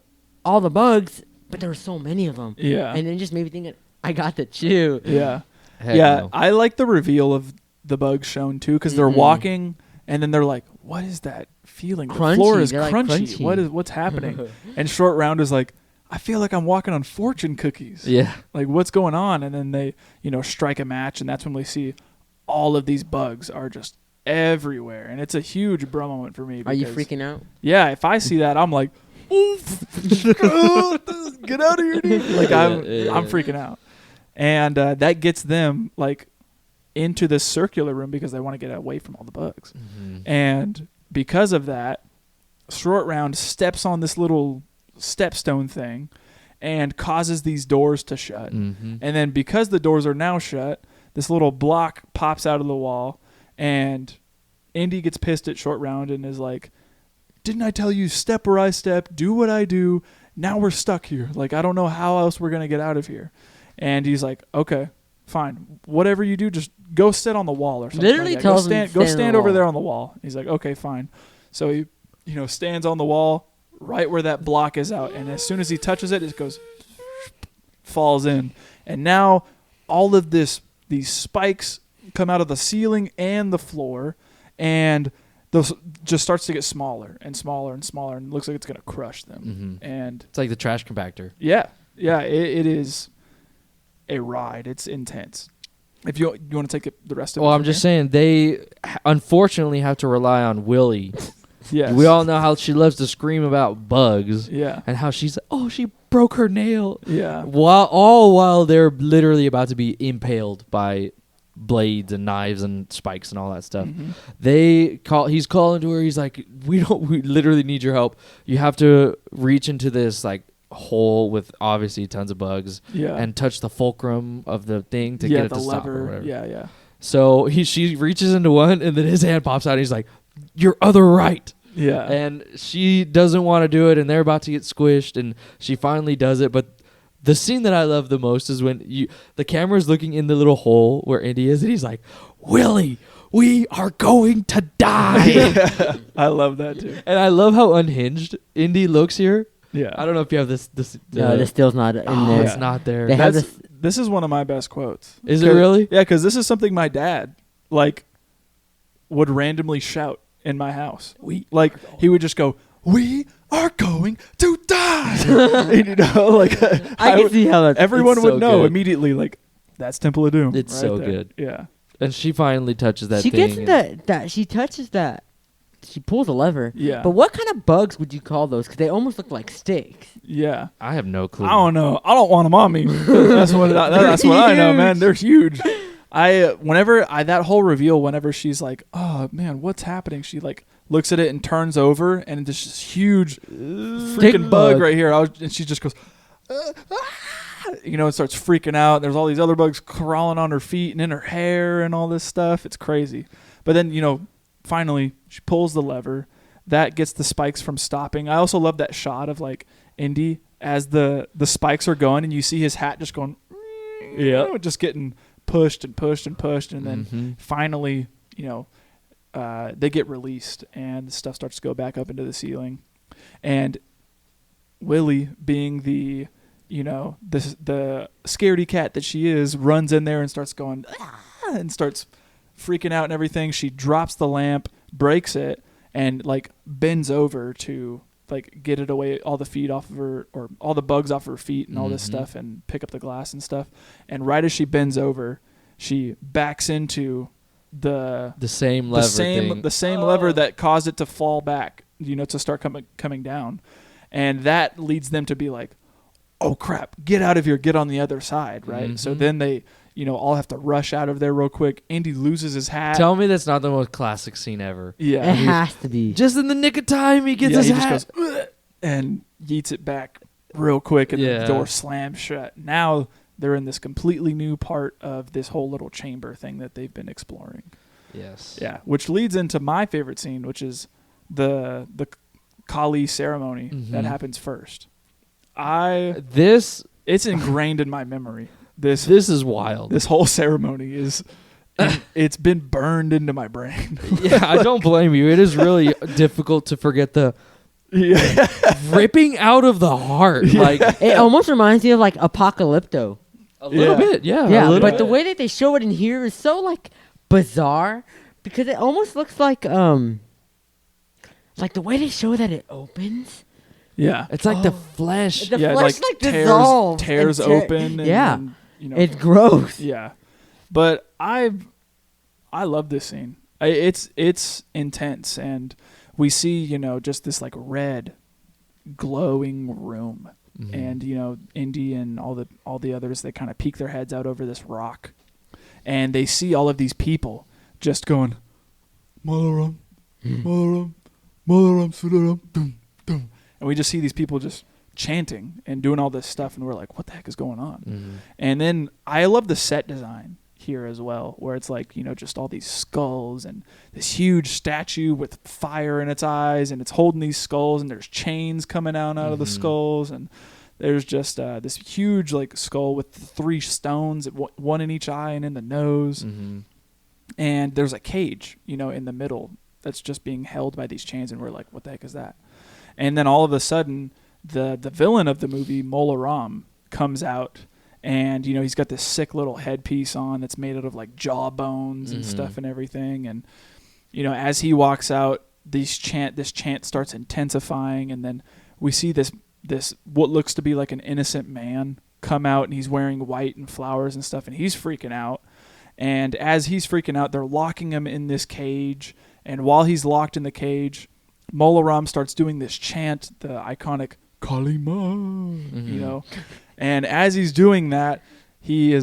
all the bugs, but there were so many of them. Yeah. And then it just made me think I got to chew. Yeah. Heck Yeah. no. I like the reveal of the bugs shown too, because they're Mhm. walking and then they're like, "What is that feeling? Crunchy. The floor is They're, like, crunchy. crunchy. What's happening?" And Short Round is like, "I feel like I'm walking on fortune cookies. Yeah. Like, what's going on?" And then they, strike a match, and that's when we see all of these bugs are just everywhere, and it's a huge bro moment for me. Are you because- freaking out? Yeah, if I see that, I'm like, "Oof, get out of here, dude!" Like I'm Yeah. freaking out, and that gets them like into this circular room because they want to get away from all the bugs, and because of that, Short Round steps on this little stepstone thing, and causes these doors to shut, Mm-hmm. and then because the doors are now shut, this little block pops out of the wall, and Indy gets pissed at Short Round and is like, "Didn't I tell you, step where I step, do what I do? Now we're stuck here. Like, I don't know how else we're going to get out of here." And he's like, "Okay, fine. Whatever you do, just go sit on the wall or something." Literally like that. tells him to Go stand on stand the over wall. there on the wall. He's like, "Okay, fine." So he, stands on the wall right where that block is out. And as soon as he touches it, it goes, falls in. And now all of these spikes come out of the ceiling and the floor, and those just starts to get smaller and smaller and smaller, and it looks like it's going to crush them. Mhm. And It's like the trash compactor. yeah, it is a ride. It's intense. If you want to take the rest of it. Well, I'm from just here? saying they unfortunately have to rely on Willie. Yes. We all know how she loves to scream about bugs Yeah. and how she's she broke her nail. Yeah. While they're literally about to be impaled by blades and knives and spikes and all that stuff. Mhm. He's calling to her. He's like, we literally need your help. You have to reach into this like hole with obviously tons of bugs Yeah. and touch the fulcrum of the thing to yeah, get it the to stop or lever. whatever. Yeah. So she reaches into one and then his hand pops out and he's like, your other right. Yeah. And she doesn't want to do it and they're about to get squished and she finally does it. But the scene that I love the most is when the camera's looking in the little hole where Indy is and he's like, Willie, we are going to die. Yeah. I love that too. And I love how unhinged Indy looks here. Yeah. I don't know if you have this. No, the still's not in Oh, there. it's not there. They have That's, this is one of my best quotes. Is it really? Yeah, because this is something my dad would randomly shout in my house. He would just go, "We are going to die." And, I can see how that's everyone it's would so know good. immediately. That's Temple of Doom. It's right so there. good. Yeah. And she finally touches that she thing. gets that she touches that. She pulls a lever. Yeah. But what kind of bugs would you call those? Because they almost look like sticks. Yeah. I have no clue. I don't know. I don't want them on me. That's what I know, man. They're huge. That whole reveal, whenever she's like, "Oh man, what's happening?" She looks at it and turns over, and there's this huge freaking bug bug. right here. And she just goes, and starts freaking out. There's all these other bugs crawling on her feet and in her hair and all this stuff. It's crazy. But then finally she pulls the lever. That gets the spikes from stopping. I also love that shot of Indy as the spikes are going, and you see his hat just going, just getting pushed and pushed and pushed, and then finally, they get released, and the stuff starts to go back up into the ceiling, and Willie, being the scaredy cat that she is, runs in there and starts going and starts freaking out and everything. She drops the lamp, breaks it, and bends over to get it away, all the feet off of her, or all the bugs off her feet and all this stuff, and pick up the glass and stuff. And right as she bends over, she backs into the same lever thing. the same lever that caused it to fall back, to start coming down. And that leads them to be like, "Oh crap, get out of here, get on the other side," right? So then they all have to rush out of there real quick. Indy loses his hat. Tell me that's not the most classic scene ever. Yeah. It has to be. Just in the nick of time, he gets his he hat. just goes "Ugh," and yeets it back real quick, and the Yeah. door slams shut. Now they're in this completely new part of this whole little chamber thing that they've been exploring. Yes. Yeah, which leads into my favorite scene, which is the Kali ceremony that happens first. This it's ingrained in my memory. This is wild. This whole ceremony is, it's been burned into my brain. Yeah, I don't blame you. It is really difficult to forget the ripping out of the heart. Like It almost reminds me of like Apocalypto. a little bit, yeah. Yeah, a little but the bit. way that they show it in here is so like bizarre because it almost looks like the way they show that it opens. Yeah. It's like the flesh. The Yeah, flesh like dissolves tears and open. And, yeah, and, you know, it's gross. yeah. But I love this scene. It's intense, and we see, you know, just this like red glowing room. Mhm. And, you know, Indy and all the others, they kind of peek their heads out over this rock, and they see all of these people just going, Malaram, Malaram, Malaram, Sudaram, dum, dum. And we just see these people just chanting and doing all this stuff, and we're like, what the heck is going on? Mhm. And then I love the set design here as well, where it's like, you know, just all these skulls and this huge statue with fire in its eyes, and it's holding these skulls, and there's chains coming out of the skulls, and there's just this huge like skull with 3 stones, one in each eye and in the nose. Mhm. And there's a cage, you know, in the middle that's just being held by these chains, and we're like, what the heck is that? And then all of a sudden, the villain of the movie, Mola Ram, comes out, and, you know, he's got this sick little headpiece on that's made out of like jawbones and stuff and everything. And, you know, as he walks out, this chant starts intensifying, and then we see this what looks to be like an innocent man come out, and he's wearing white and flowers and stuff, and he's freaking out. And as he's freaking out, they're locking him in this cage, and while he's locked in the cage, Mola Ram starts doing this chant, the iconic Kalima, you know. And as he's doing that, he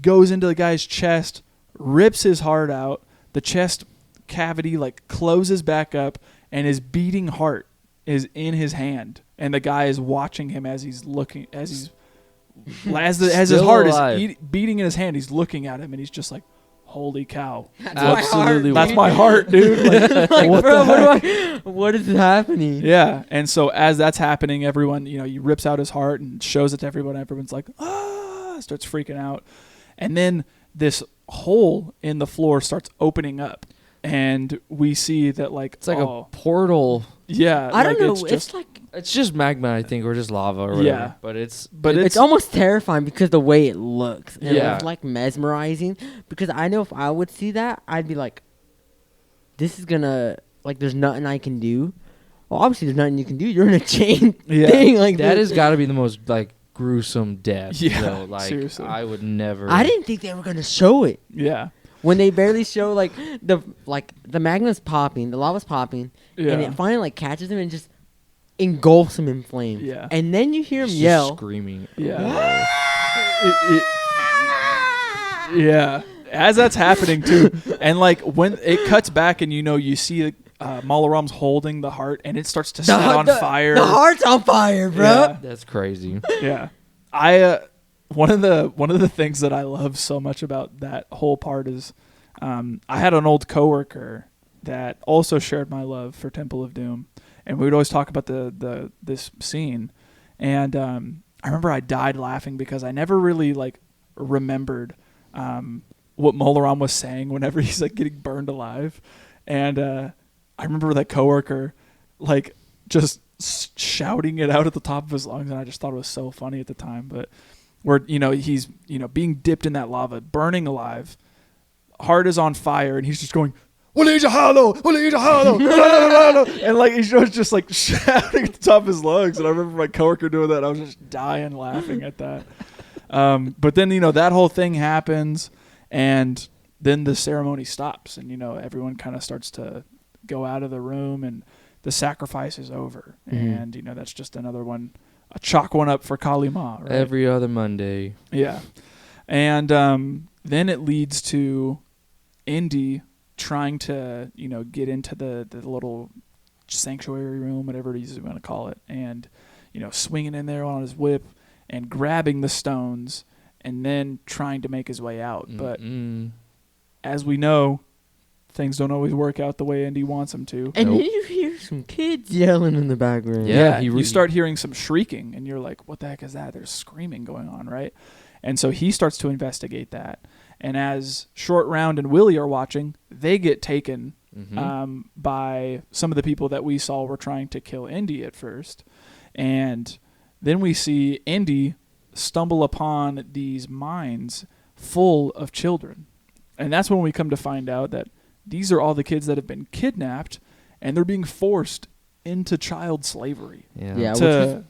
goes into the guy's chest, rips his heart out, the chest cavity like closes back up, and his beating heart is in his hand, and the guy is watching him as his heart is beating in his hand. He's looking at him, and he's just like, holy cow. Absolutely. That's my heart, dude. Like, what the heck? What is happening? Yeah. And so as that's happening, everyone, you know, he rips out his heart and shows it to everyone. Everyone's like, starts freaking out. And then this hole in the floor starts opening up, and we see that like, It's like a portal. Yeah. I don't know. It's just magma, I think, or just lava or whatever. Yeah. But it's almost terrifying because the way it looks. And Yeah. it's like mesmerizing. Because I know if I would see that, I'd be like, this is gonna, like, there's nothing I can do. Well, obviously there's nothing you can do. You're in a chain thing. Like that has got to be the most like gruesome death. Yeah, though. Like seriously. I would never. I didn't think they were gonna show it. Yeah. When they barely show like the magma's popping, the lava's popping, Yeah. and it finally like catches him and just engulfs him in flames. Yeah. And then you hear him Just yell. screaming. Yeah. Yeah. As that's happening too, and like when it cuts back, and you know, you see Mola Ram's holding the heart, and it starts to set on fire. The heart's on fire, bro. Yeah. That's crazy. Yeah. I one of the things that I love so much about that whole part is I had an old coworker that also shared my love for Temple of Doom, and we would always talk about this scene, and I remember I died laughing because I never really like remembered what Mola Ram was saying whenever he's like getting burned alive, and I remember that coworker like just shouting it out at the top of his lungs, and I just thought it was so funny at the time. But where, you know, he's, you know, being dipped in that lava, burning alive, heart is on fire, and he's just going, and like he's just like shouting at the top of his lungs. And I remember my coworker doing that. I was just dying laughing at that. But then, you know, that whole thing happens, and then the ceremony stops, and, you know, everyone kind of starts to go out of the room, and the sacrifice is over. And, you know, that's just another one, a chalk one up for Kali Ma, right? Every other Monday. Yeah. And then it leads to Indy trying to, you know, get into the little sanctuary room, whatever it is you want to call it, and, you know, swinging in there on his whip and grabbing the stones, and then trying to make his way out. But as we know, things don't always work out the way Indy wants them to. And then you hear some kids yelling in the background. Yeah, you start hearing some shrieking, and you're like, what the heck is that? There's screaming going on, right? And so he starts to investigate that. And as Short Round and Willie are watching, they get taken by some of the people that we saw were trying to kill Indy at first. And then we see Indy stumble upon these mines full of children. And that's when we come to find out that these are all the kids that have been kidnapped, and they're being forced into child slavery. Yeah,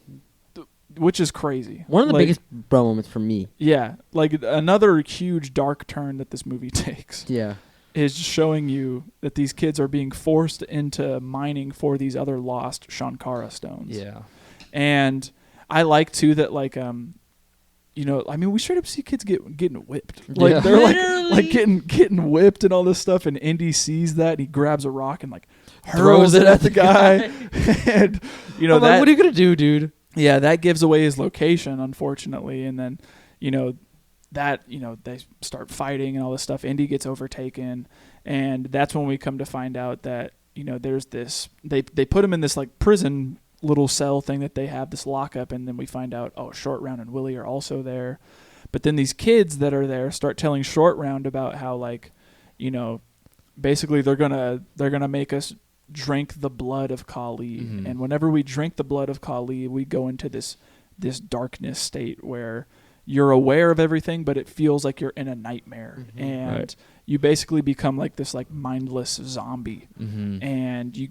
Which is crazy. one of the biggest bro moments for me. Yeah, like another huge dark turn that this movie takes Yeah. is showing you that these kids are being forced into mining for these other lost Shankara stones. Yeah. And I like too that we straight up see kids getting whipped. Like Yeah. they're like getting whipped and all this stuff, and Indy sees that and he grabs a rock and like hurls it at the guy. And I'm like, what are you gonna do, dude? yeah, that gives away his location, unfortunately. And then, they start fighting and all this stuff. Indy gets overtaken. And that's when we come to find out that, there's this, they put him in this like prison little cell thing that they have, this lockup. And then we find out, Short Round and Willie are also there. But then these kids that are there start telling Short Round about how basically they're gonna make us drink the blood of Kali. And whenever we drink the blood of Kali, we go into this darkness state where you're aware of everything, but it feels like you're in a nightmare. And you basically become like this like mindless zombie. And you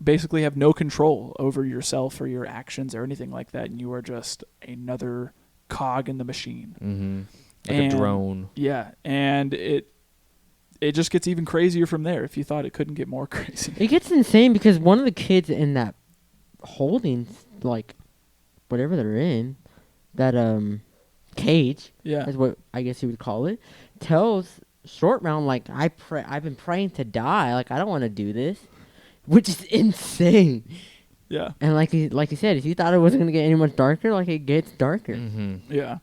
basically have no control over yourself or your actions or anything like that, and you are just another cog in the machine. Like a drone. Yeah, and it just gets even crazier from there if you thought it couldn't get more crazy. It gets insane because one of the kids in that holding, like, whatever they're in, that cage, is what I guess you would call it, tells Short Round, like, I've been praying to die. Like, I don't want to do this, which is insane. Yeah. And like you said, if you thought it wasn't going to get any much darker, like, it gets darker. Yeah.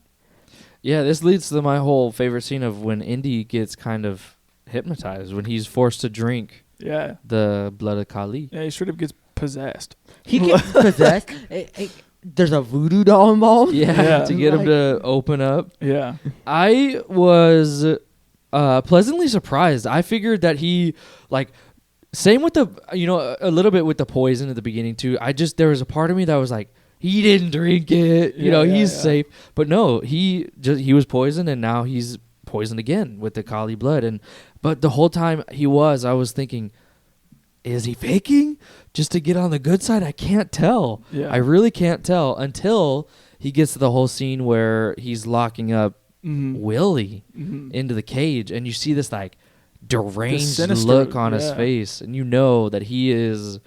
Yeah, this leads to my whole favorite scene of when Indy gets kind of hypnotized, when he's forced to drink the blood of Kali. Yeah, he straight up gets possessed. He gets possessed. There's a voodoo doll involved. Yeah, to get him to open up. Yeah. I was pleasantly surprised. I figured that he, like, same with the, a little bit with the poison at the beginning too. There was a part of me that was like, he didn't drink it. He's safe. But no, he was poisoned, and now he's poisoned again with the Kali blood. But the whole time I was thinking, is he faking just to get on the good side? I can't tell. Yeah. I really can't tell until he gets to the whole scene where he's locking up Willie into the cage, and you see this like deranged look on his face, and you know that he is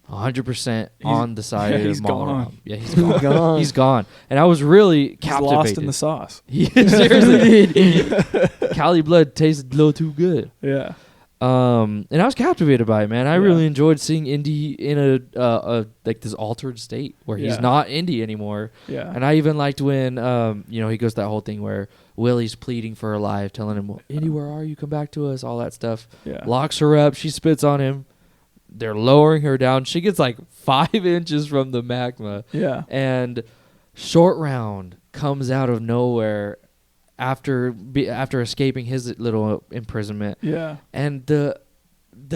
100% on the side of he's Molaram. gone. Yeah, he's gone. He's gone. And I was really captivated. He's lost in the sauce. Seriously. Kali blood tasted a little too good. Yeah. And I was captivated by it, man. I really enjoyed seeing Indy in a like this altered state where he's not Indy anymore. Yeah. And I even liked when he goes that whole thing where Willie's pleading for her life, telling him, Indy, where are you? Come back to us, all that stuff. Yeah. Locks her up, she spits on him. They're lowering her down. She gets like 5 inches from the magma. Yeah. And Short Round comes out of nowhere after escaping his little imprisonment. Yeah. And the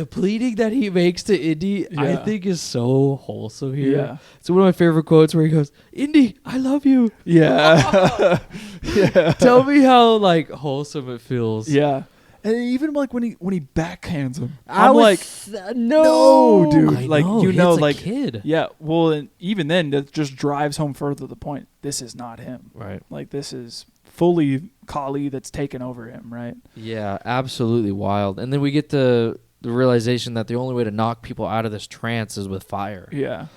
pleading that he makes to Indy, I think is so wholesome here. Yeah. It's one of my favorite quotes where he goes, Indy, I love you. Yeah. Yeah. Tell me how like wholesome it feels. Yeah. And even like when he backhands him, I'm like, no, dude. I like know, like kid. Yeah. Well, and even then, that just drives home further the point. This is not him. Right. Like this is fully Kali that's taken over him. Right. Yeah. Absolutely wild. And then we get the realization that the only way to knock people out of this trance is with fire. Yeah.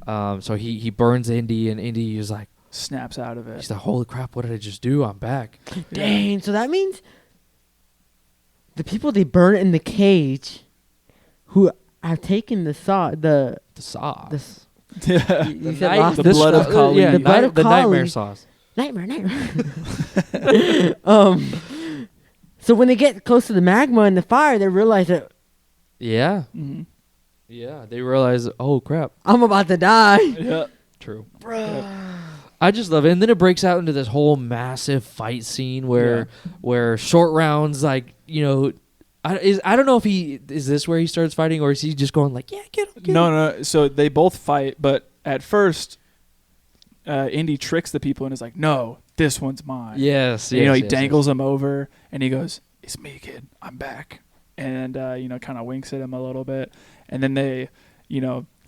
So he burns Indy, and Indy is like snaps out of it. He's like, holy crap! What did I just do? I'm back. Dang. So that means the people they burn in the cage, who have taken the sauce. The blood of Kali. The blood of the Kali. nightmare sauce. Nightmare. So when they get close to the magma and the fire, they realize that. Yeah. Mm-hmm. Yeah, they realize, oh crap. I'm about to die. Yeah. True. I just love it, and then it breaks out into this whole massive fight scene where Short Round's like, you know, I don't know if is this where he starts fighting, or is he just going like, yeah, get him. No. So they both fight, but at first, Indy tricks the people and is like, no, this one's mine. Yes. And, he dangles him over, and he goes, it's me, kid. I'm back. And, kind of winks at him a little bit. And then they,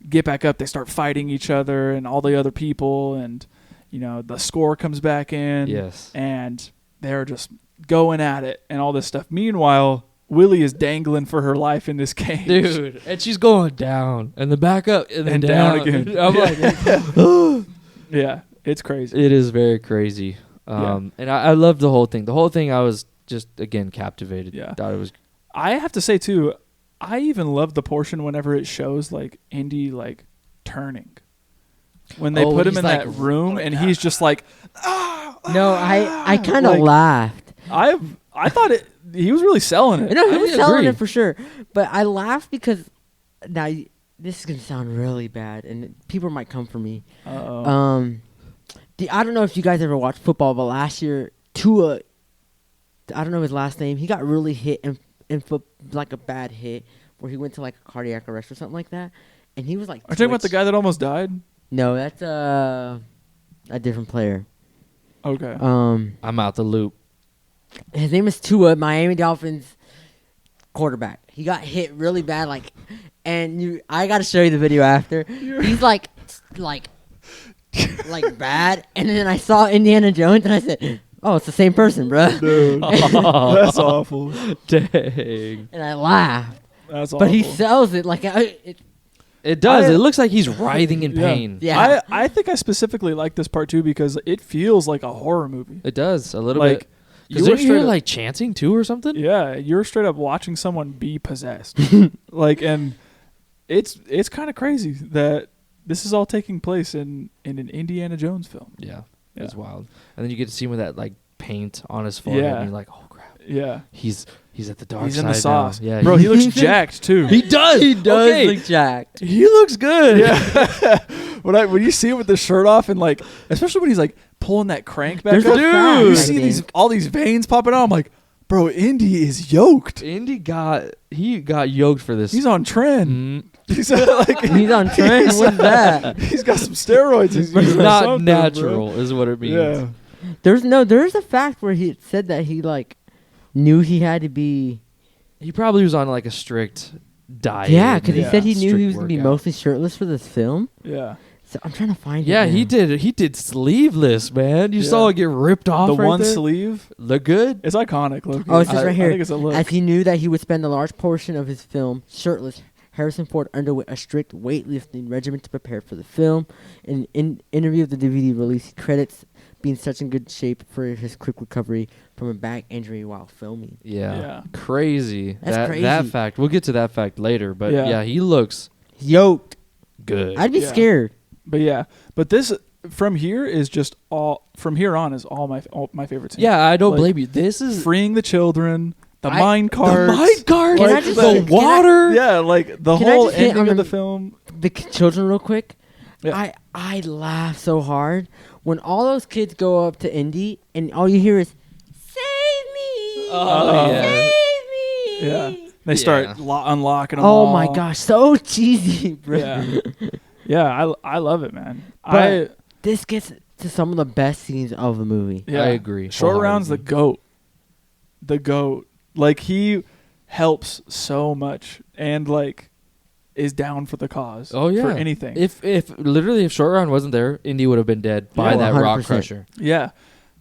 get back up. They start fighting each other and all the other people, and the score comes back in. Yes. And they're just going at it and all this stuff. Meanwhile, Willie is dangling for her life in this cage. Dude, and she's going down and then back up and then And down again. I'm like, Yeah, it's crazy. it is very crazy. And I loved the whole thing. The whole thing, I was just, again, captivated. Yeah. Thought it was. I have to say, too, I even love the portion whenever it shows, like, Indy, like, turning. When they put him he's in like, that room, and he's just like, No, I kind of Like- laughed. I thought he was really selling it. No, he I was selling agree. it for sure. But I laughed because now this is gonna sound really bad, and people might come for me. Uh-oh. I don't know if you guys ever watched football, but last year Tua, I don't know his last name. He got really hit in foot, like a bad hit, where he went to like a cardiac arrest or something like that, and he was like. Are you talking about the twitched. guy that almost died? No, that's a different player. Okay. I'm out the loop. His name is Tua, Miami Dolphins quarterback. He got hit really bad, I got to show you the video after. He's like bad, and then I saw Indiana Jones, and I said, "Oh, it's the same person, bro." Dude, that's awful. Dang. And I laughed, That's awful. but he sells it like It does. I- It looks like he's writhing in pain. Yeah. I think I specifically like this part, too, because it feels like a horror movie. It does, a little Like, bit. you Because were weren't you straight up- like chanting too or something? Yeah, you're straight up watching someone be possessed. And it's kind of crazy that this is all taking place in an Indiana Jones film. Yeah. Yeah. It's wild. And then you get to see him with that like paint on his forehead, Yeah. and you're like, oh crap, Yeah. He's at the dark He's side in the sauce. now. Yeah, Bro, he looks jacked, too. he does. he does Okay. look jacked. He looks good. Yeah. when you see him with the shirt off and like, especially when he's like pulling that crank back There's up, a fact, you I see think. all these veins popping out. I'm like, bro, Indy is yoked. Indy got yoked for this. He's on trend. Mm, He's like, He's on trend. What's that? he's got some steroids. He's it's using or not something, natural, bro. is what it means. Yeah. There's a fact where he said that he like knew he had to be. He probably was on like a strict diet. Yeah, because he Yeah. said he knew he Strict was gonna be workout. mostly shirtless for this film. Yeah. So I'm trying to find it. Yeah, he now. did sleeveless, man. You Yeah. saw it get ripped off. The right one there. sleeve. Look good. It's iconic. Look. Oh, it says right I here. think it's a look. As he knew that he would spend a large portion of his film shirtless, Harrison Ford underwent a strict weightlifting regimen to prepare for the film. In an interview of the DVD release, he credits being such in good shape for his quick recovery from a back injury while filming. Yeah. Yeah. Crazy. That's That crazy. fact. We'll get to that fact later, but Yeah. yeah, he looks Yoked. good. I'd be Yeah. scared. But this from here is just all. From here on is all my favorite scenes. Yeah, I don't Like, blame you. This is freeing the children, the I- mine cards, the mine cards, Can I like, just the say- can I- water. yeah, like the Can I whole just hit ending on of the- the film. The children real quick. Yeah. I laugh so hard when all those kids go up to Indy and all you hear is "Save me! Oh, yeah. Save me!" Yeah, they start Yeah. unlocking them. Oh all. my gosh, so cheesy, bro. Yeah, yeah, I love it, man. But this gets to some of the best scenes of the movie. Yeah. I agree. Short Round's the wholeheartedly. goat. The goat. Like, he helps so much and, like, is down for the cause. Oh yeah. For anything. If Short Round wasn't there, Indy would have been dead by Yeah. that rock 100%. crusher. yeah.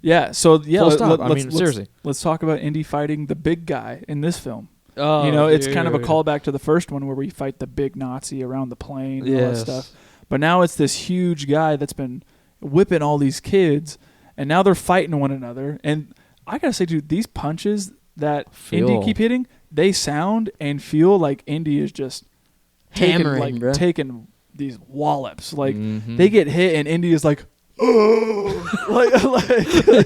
Yeah. So, yeah. Full stop. I mean, seriously. Let's talk about Indy fighting the big guy in this film. Oh, You know, it's kind of a dude. callback to the first one where we fight the big Nazi around the plane and all that Yes. stuff. But now it's this huge guy that's been whipping all these kids, and now they're fighting one another. And I gotta say, dude, these punches that Indy Feel. keep hitting, they sound and feel like Indy is just Hammering, bro. taking these wallops. Like Mhm. they get hit, and Indy is like,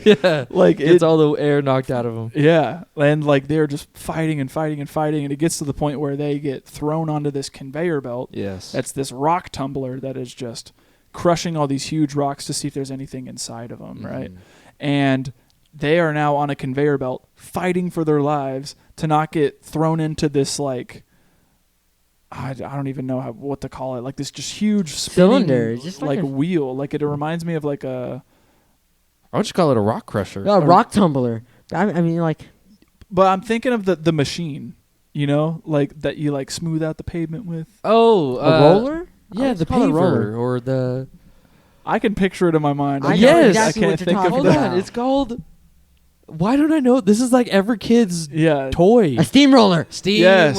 Yeah, like gets all the air knocked out of him. Yeah, and like they're just fighting and fighting and fighting, and it gets to the point where they get thrown onto this conveyor belt. Yes, That's this rock tumbler that is just crushing all these huge rocks to see if there's anything inside of them, right? And they are now on a conveyor belt fighting for their lives to not get thrown into this like I don't even know what to call it, like this just huge spinning Cylinder, just like a- wheel. Like it reminds me of like a. I would just call it a rock crusher. A rock tumbler. I mean, like. But I'm thinking of the machine, you know, like that you like smooth out the pavement with. Oh, A roller? Yeah, the call it a paver roller. or the. I can picture it in my mind. I know Yes. exactly I what can't you're think of talking Hold that. on, it's called. Why don't I know? This is like every kid's Yeah. toy. A steamroller. There,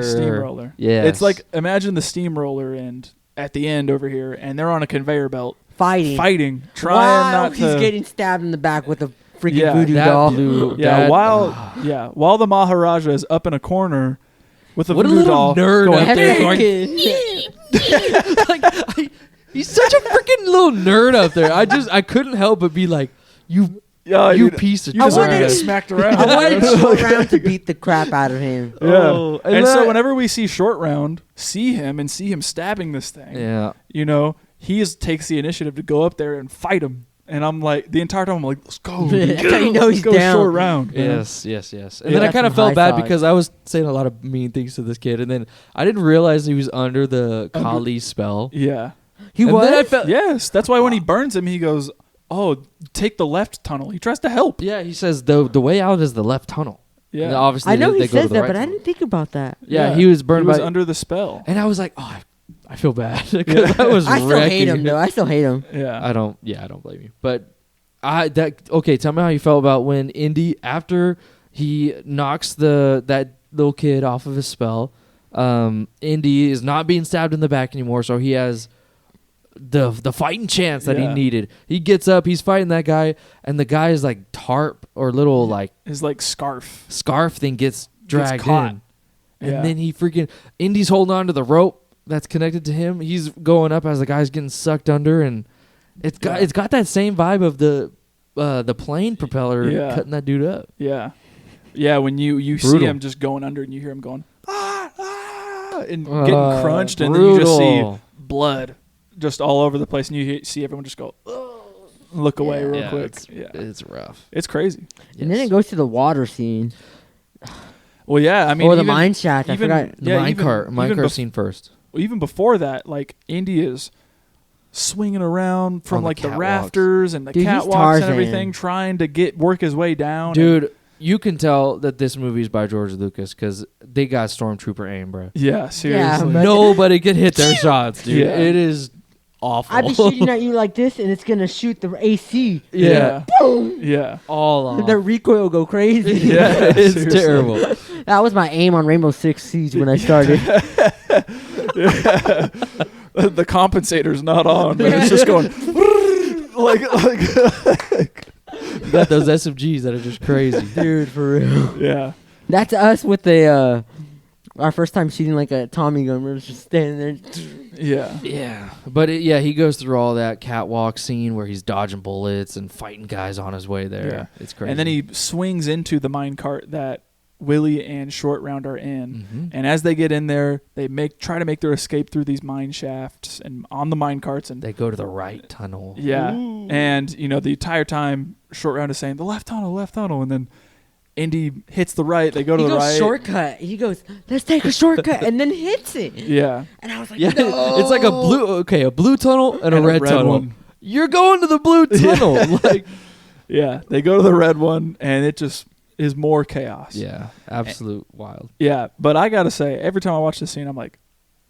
steamroller. Yes. It's like imagine the steamroller and at the end over here, and they're on a conveyor belt Fighting. trying While not he's to. getting stabbed in the back with a freaking Yeah, voodoo that doll. blew. Yeah, that- while the Maharaja is up in a corner with a What a voodoo little doll nerd going, out there going. He's such a freaking little nerd out there. I couldn't help but be like, you you piece of You deserve to wanted- get smacked around. I wanted Short Round to beat the crap out of him. Yeah. Oh, and and so that- whenever we see Short Round, see him stabbing this thing, Yeah. you know, takes the initiative to go up there and fight him. And I'm like, the entire time I'm like, let's go. That's how you know Let's he's go down. Short Round. man. Yes. And Yeah. then I That's kind of some felt high bad fives. because I was saying a lot of mean things to this kid, and then I didn't realize he was under the Kali spell. Yeah. He And was? then I felt, Yes. That's why when he burns him, he goes, oh, take the left tunnel. He tries to help. yeah, he says the way out is the left tunnel. Yeah. And obviously I know they he go to says the that, right but I tunnel. didn't think about that. Yeah, he was burned He was by. under the spell. And I was like, oh, I feel bad because I was. I still hate him, wrecking though. I still hate him. Yeah. I don't blame you. But okay, tell me how you felt about when Indy, after he knocks that little kid off of his spell, Indy is not being stabbed in the back anymore, so he has the fighting chance that he Yeah. needed. He gets up, he's fighting that guy, and the guy's like tarp or little like His like scarf. scarf thing gets dragged caught. in. And Yeah. then he freaking Indy's holding on to the rope that's connected to him. He's going up as the guy's getting sucked under, and it's got that same vibe of the plane propeller Yeah. cutting that dude up. Yeah. Yeah, when you see Brutal. him just going under and you hear him going, and getting crunched, and then brutal. you just see blood just all over the place, and you see everyone just go, look away real quick. It's rough. It's crazy. And then it goes to the water scene. Well, yeah, I mean, Or the even- mine shaft. I even- forgot. The Yeah, mine car bef- scene first. even before that, like Indy is swinging around from On the like the catwalks. rafters and the Dude, he's catwalks and Tarzan. everything, trying to work his way down. Dude, you can tell that this movie is by George Lucas because they got Stormtrooper aim, bro. Yeah, seriously. but- Nobody can hit their shots, dude. Yeah. It is awful. I'd be shooting at you like this, and it's going to shoot the AC. Yeah. Boom! Yeah. all on. The recoil will go crazy. Yeah, it's seriously. terrible. That was my aim on Rainbow Six Siege when I started. The compensator's not on, but it's just going like You got those SMGs that are just crazy. Dude, for real. yeah. That's us with the our first time shooting like a Tommy gun. We're just standing there. Yeah. Yeah, but he goes through all that catwalk scene where he's dodging bullets and fighting guys on his way there. Yeah. It's crazy. And then he swings into the mine cart that Willie and Short Round are in. Mhm. And as they get in there, they try to make their escape through these mine shafts and on the mine carts, and they go to the right tunnel. yeah. And the entire time Short Round is saying the left tunnel, and then Indy hits the right. They go to He the goes right. shortcut. He goes, let's take a shortcut, and then hits it. Yeah. And I was like, Yeah, no. it's like a blue tunnel and a red tunnel. one. You're going to the blue tunnel. Like, Yeah. They go to the red one, and it just is more chaos. yeah, absolute wild. Yeah, but I gotta say, every time I watch this scene, I'm like,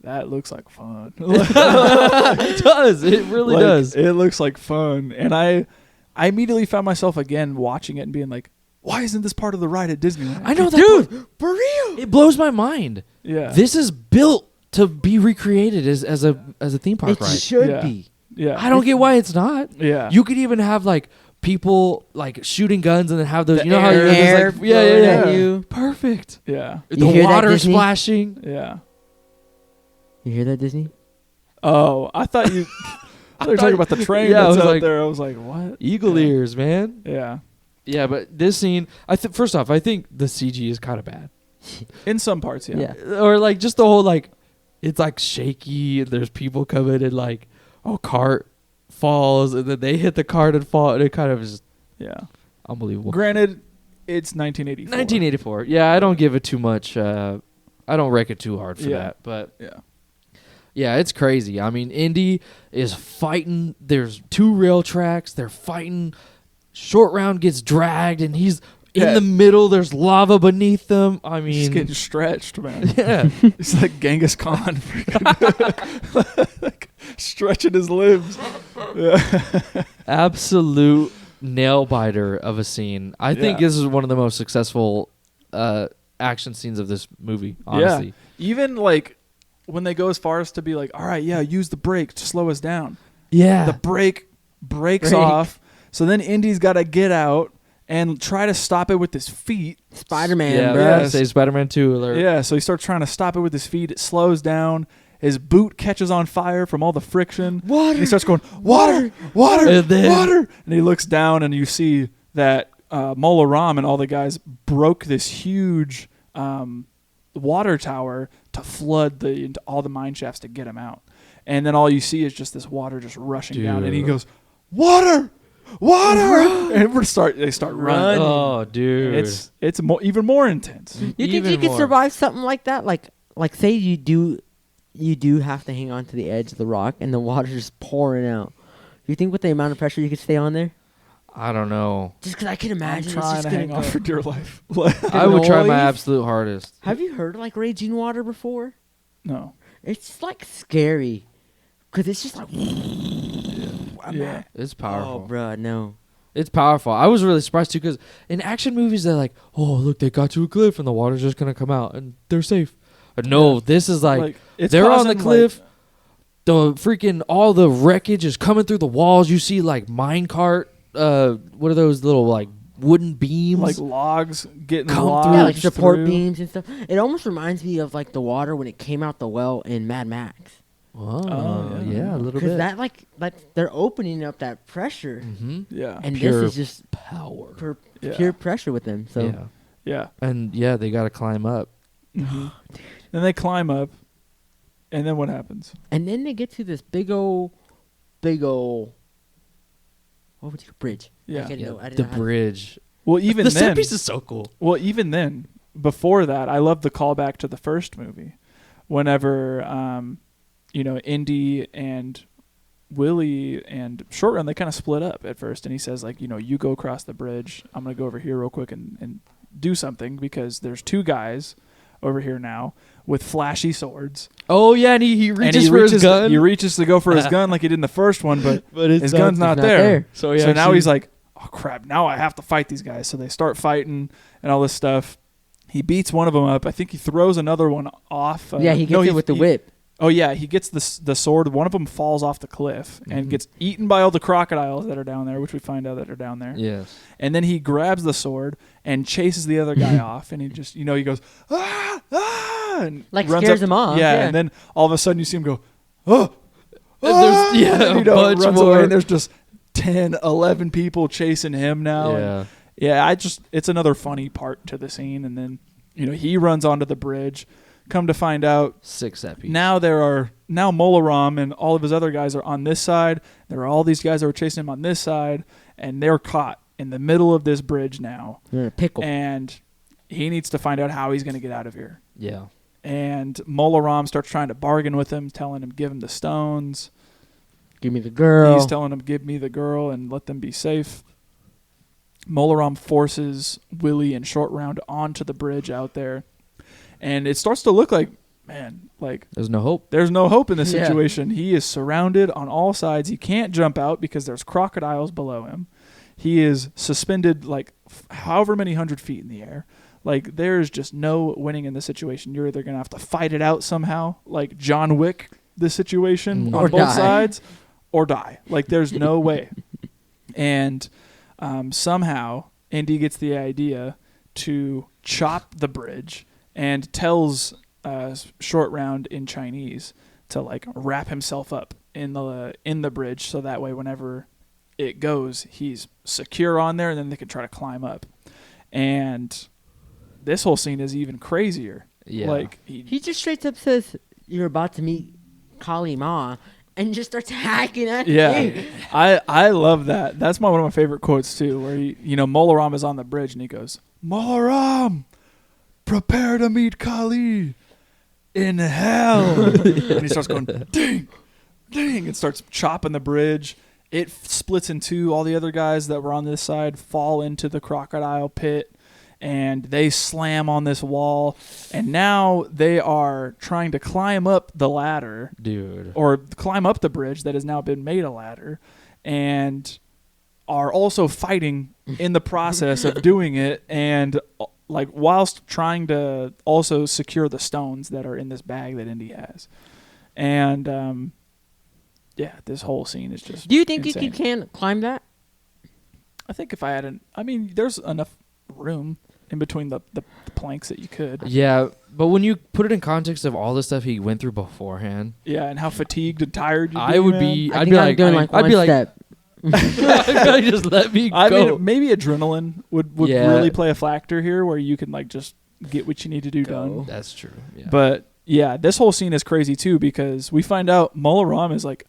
that looks like fun. It does. It really Like, does. It looks like fun, and I immediately found myself again watching it and being like, why isn't this part of the ride at Disneyland? I know that, dude, for real. It blows my mind. Yeah. This is built to be recreated as a theme park It ride. should Yeah. be. Yeah. I don't get why it's not. Yeah. You could even have like people like shooting guns and then have those. The You know how air- there's, Air like, yeah, blowing yeah, at yeah. you. Perfect. Yeah. You hear The that, water Disney? splashing. Yeah. You hear that, Disney? Oh, I thought you. They're talking about the train Yeah, I that's was out like, there. I was like, what? Eagle Yeah. ears, man. Yeah. Yeah, but this scene, first off, I think the CG is kind of bad. In some parts, yeah. Or like just the whole like, it's like shaky. And there's people coming and like, cart falls and then they hit the cart and fall. And it kind of is Yeah. unbelievable. Granted, it's 1984. 1984. Yeah, I don't give it too much. I don't wreck it too hard for Yeah. that. But Yeah. yeah, it's crazy. I mean, Indy is fighting. There's 2 rail tracks. They're fighting. Short Round gets dragged, and he's in the middle. There's lava beneath them. I mean, He's getting stretched, man. yeah, He's like Genghis Khan. Like, stretching his limbs. Yeah. absolute nail biter of a scene. I think Yeah. this is one of the most successful action scenes of this movie. Honestly, Yeah. Even like when they go as far as to be like, all right, yeah, use the brake to slow us down. yeah. The brake breaks off. So then Indy's got to get out and try to stop it with his feet. Spider-Man, yeah, bro. Yes. say Spider-Man 2 alert. Yeah, so he starts trying to stop it with his feet. It slows down. His boot catches on fire from all the friction. Water. And he starts going, water, water, And then- water. And he looks down and you see that Mola Ram and all the guys broke this huge water tower to flood into all the mine shafts to get him out. And then all you see is just this water just rushing down. And he Dude. goes, water, water. And they start running. Oh, dude. It's even more intense. You think Even you could more. survive something like that? Like say you do have to hang on to the edge of the rock and the water's just pouring out. You think with the amount of pressure you could stay on there? I don't know. Just because I can I'm imagine it's trying just to gonna hang on go. for dear life. I would try my noise. absolute hardest. Have you heard like raging water before? No. It's like scary because it's just like. Yeah. It's powerful. Oh, bro, no. It's powerful. I was really surprised too because in action movies they're like, oh look, they got to a cliff and the water's just gonna come out and they're safe. But no, this is like it's they're on the causing, cliff. The freaking all the wreckage is coming through the walls. You see like minecart. What are those little like wooden beams? like logs getting Come through. lodged Yeah, like support through. beams and stuff. It almost reminds me of like the water when it came out the well in Mad Max. oh, yeah. yeah, a little Because bit. that like they're opening up that pressure, Mm-hmm. Yeah. and Pure this is just power. Yeah. pure pressure with them. So Yeah, Yeah. and yeah, they got to climb up. Mm-hmm. Then they climb up, and then what happens? and then they get to this big ol' what would you bridge? Yeah. I didn't know The how to- bridge. Well, even the then, set piece is so cool. well, even then, before that, I love the callback to the first movie. Whenever, Indy and Willie and Short Round, they kind of split up at first, and he says like, you go across the bridge. I'm gonna go over here real quick and do something because there's 2 guys over here now with flashy swords. Oh yeah, and he reaches And he for reaches his gun. He reaches to go for his gun like he did in the first one, but his gun's not not there. there. So, So now he's like, oh crap, now I have to fight these guys. So they start fighting and all this stuff. He beats one of them up. I think he throws another one off. Yeah, he gets it with the whip. Oh yeah, he gets the sword. One of them falls off the cliff and gets eaten by all the crocodiles that are down there, which we find out that are down there. yes. And then he grabs the sword and chases the other guy off. And he just, he goes, and Like runs scares up- him off, Yeah, yeah. and then all of a sudden you see him go, oh. And there's And, a bunch runs more. away, and there's just 10, 11 people chasing him now. And Yeah. it's another funny part to the scene. And then, he runs onto the bridge. Come to find out, 6 set piece. now Mola Ram and all of his other guys are on this side. There are all these guys that were chasing him on this side, and they're caught in the middle of this bridge now. They're in a pickle. And he needs to find out how he's going to get out of here. Yeah. And Mola Ram starts trying to bargain with him, telling him, give him the stones. Give me the girl. He's telling him, give me the girl and let them be safe. Mola Ram forces Willie and Short Round onto the bridge out there. And it starts to look like, man, like There's no hope. there's no hope in this Yeah. situation. He is surrounded on all sides. He can't jump out because there's crocodiles below him. He is suspended like however many 100 feet in the air. Like there's just no winning in this situation. You're either going to have to fight it out somehow, like John Wick, this situation Or on both die. sides, or die. Like there's no way. And somehow Indy gets the idea to chop the bridge and tells Short Round in Chinese to like wrap himself up in the bridge, so that way whenever it goes, he's secure on there, and then they can try to climb up. And this whole scene is even crazier. Yeah. Like He just straight up says, "You're about to meet Kali Ma," and just starts hacking at him. I love that. That's one of my favorite quotes too, where Mola Ram is on the bridge and he goes, "Mola Ram, prepare to meet Kali in hell." And he starts going, ding, ding, and starts chopping the bridge. It splits in two. All the other guys that were on this side fall into the crocodile pit, and they slam on this wall. And now they are trying to climb up the ladder, Dude. or climb up the bridge that has now been made a ladder, and are also fighting in the process of doing it, and like whilst trying to also secure the stones that are in this bag that Indy has. And yeah, this whole scene is just Do you think insane. you can climb that? I think if I had there's enough room in between the planks that you could. Yeah, but when you put it in context of all the stuff he went through beforehand, Yeah, and how fatigued and tired you'd I would man. be. I I'd think be I'm like, doing like I'd one be like, step. I'd be like, just let me go. I mean, maybe adrenaline would Yeah. really play a factor here, where you can like just get what you need to do done. That's true. Yeah. But yeah, this whole scene is crazy too, because we find out Mola Ram is like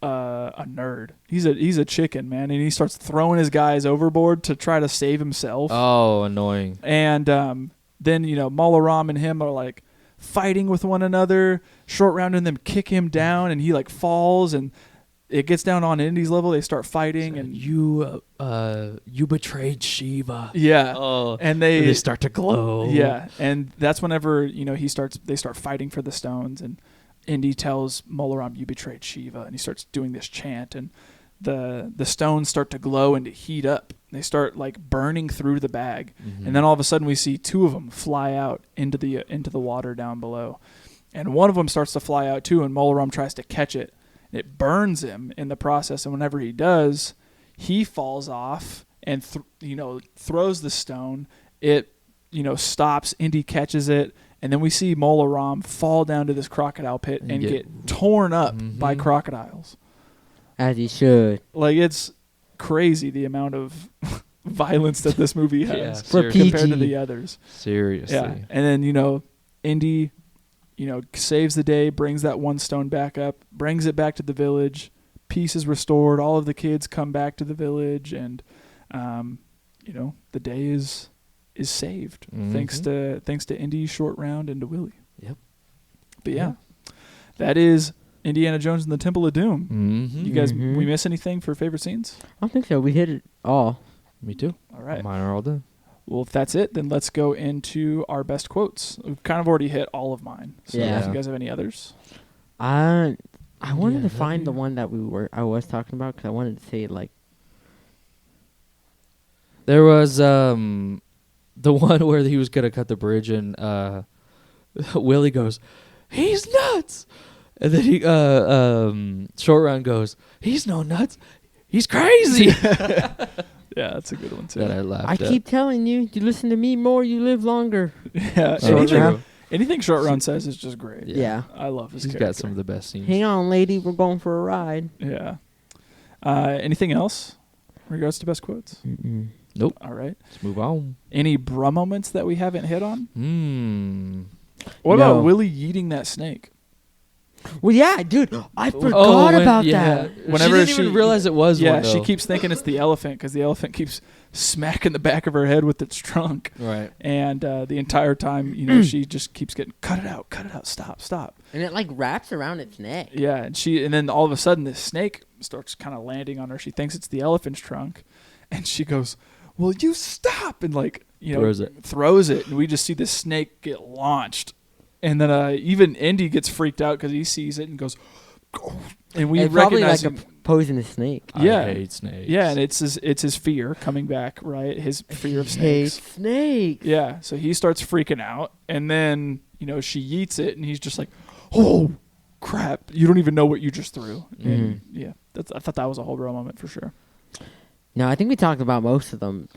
a nerd. He's a chicken, man, and he starts throwing his guys overboard to try to save himself. oh, annoying. And then Mola Ram and him are like fighting with one another. Short round and them kick him down, and he like falls, and it gets down on Indy's level. They start fighting, and you betrayed Shiva. yeah, Oh, and they start to glow. Yeah, and that's whenever they start fighting for the stones, and Indy tells Mola Ram, "You betrayed Shiva," and he starts doing this chant, and the stones start to glow and to heat up. They start like burning through the bag, and then all of a sudden we see two of them fly out into the water down below, and one of them starts to fly out too, and Mola Ram tries to catch it. It burns him in the process, and whenever he does, he falls off and throws the stone. It stops. Indy catches it, and then we see Mola Ram fall down to this crocodile pit and get torn up by crocodiles. As he should. Like, it's crazy the amount of violence that this movie has Yeah, For compared to PG. the others. Seriously. Yeah, and then Indy saves the day, brings that one stone back up, brings it back to the village. Peace is restored. All of the kids come back to the village, and the day is saved thanks to Indy, Short Round, and to Willie. Yep. But yeah, that is Indiana Jones and the Temple of Doom. Mm-hmm. You guys, we miss anything for favorite scenes? I don't think so. We hit it all. Me too. All right. Mine are all done. Well, if that's it, then let's go into our best quotes. We've kind of already hit all of mine. So Yeah. if you guys have any others. I wanted Yeah, to find the one that I was talking about, because I wanted to say it like. There was the one where he was gonna cut the bridge, and Willie goes, "He's nuts," and then he Short Round goes, "He's no nuts, he's crazy." Yeah, that's a good one too. That I laughed I at. keep telling you, you listen to me more, you live longer. Yeah, So anything, true. anything Short Round says is just great. Yeah. I love his He's character. got some of the best scenes. Hang on, lady, we're going for a ride. Yeah. Anything else in regards to best quotes? Nope. All right. Let's move on. Any bruh moments that we haven't hit on? What No. about Willie yeeting that snake? Well, yeah, dude, I forgot when- about yeah. that. Whenever she didn't even realize it was Yeah, one. she though. keeps thinking it's the elephant because the elephant keeps smacking the back of her head with its trunk. right. And the entire time, she just keeps getting, cut it out, stop. And it like wraps around its neck. Yeah, and then all of a sudden this snake starts kind of landing on her. She thinks it's the elephant's trunk, and she goes, "Will you stop?" And throws it, and we just see the snake get launched. And then even Indy gets freaked out because he sees it and goes, "Go!" And we It's probably recognize like a poisonous snake. Yeah. I hate snakes. Yeah, and it's his fear coming back, right? His fear of snakes. Hate snakes. Yeah, so he starts freaking out, and then she yeets it, and he's just like, "Oh, crap! You don't even know what you just threw." And yeah, I thought that was a whole real moment for sure. No, I think we talked about most of them.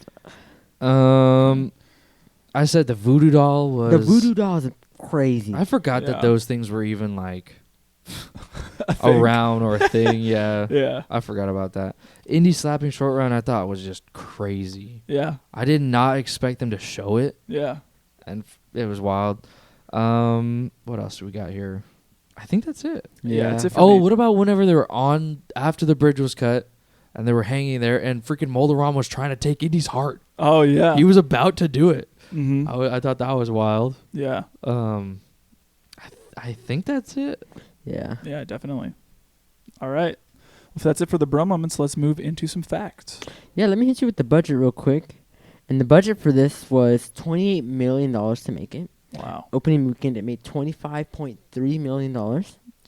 I said the voodoo doll was. The voodoo doll is crazy. I forgot Yeah. that those things were even like round or a thing. Yeah. Yeah. I forgot about that. Indy slapping Short Round I thought was just crazy. Yeah. I did not expect them to show it, Yeah. and it was wild. What else do we got here? I think that's it. Yeah. It's it for Oh, me. what about whenever they were on after the bridge was cut and they were hanging there and freaking Molderon was trying to take Indy's heart. Oh yeah. He was about to do it. Mm-hmm. I thought that was wild. Yeah. I think that's it. Yeah. Yeah. Definitely. All right. If that's it for the bro moments, let's move into some facts. Yeah, let me hit you with the budget real quick. And the budget for this was $28 million to make it. Wow. Opening weekend, it made $25.3 million.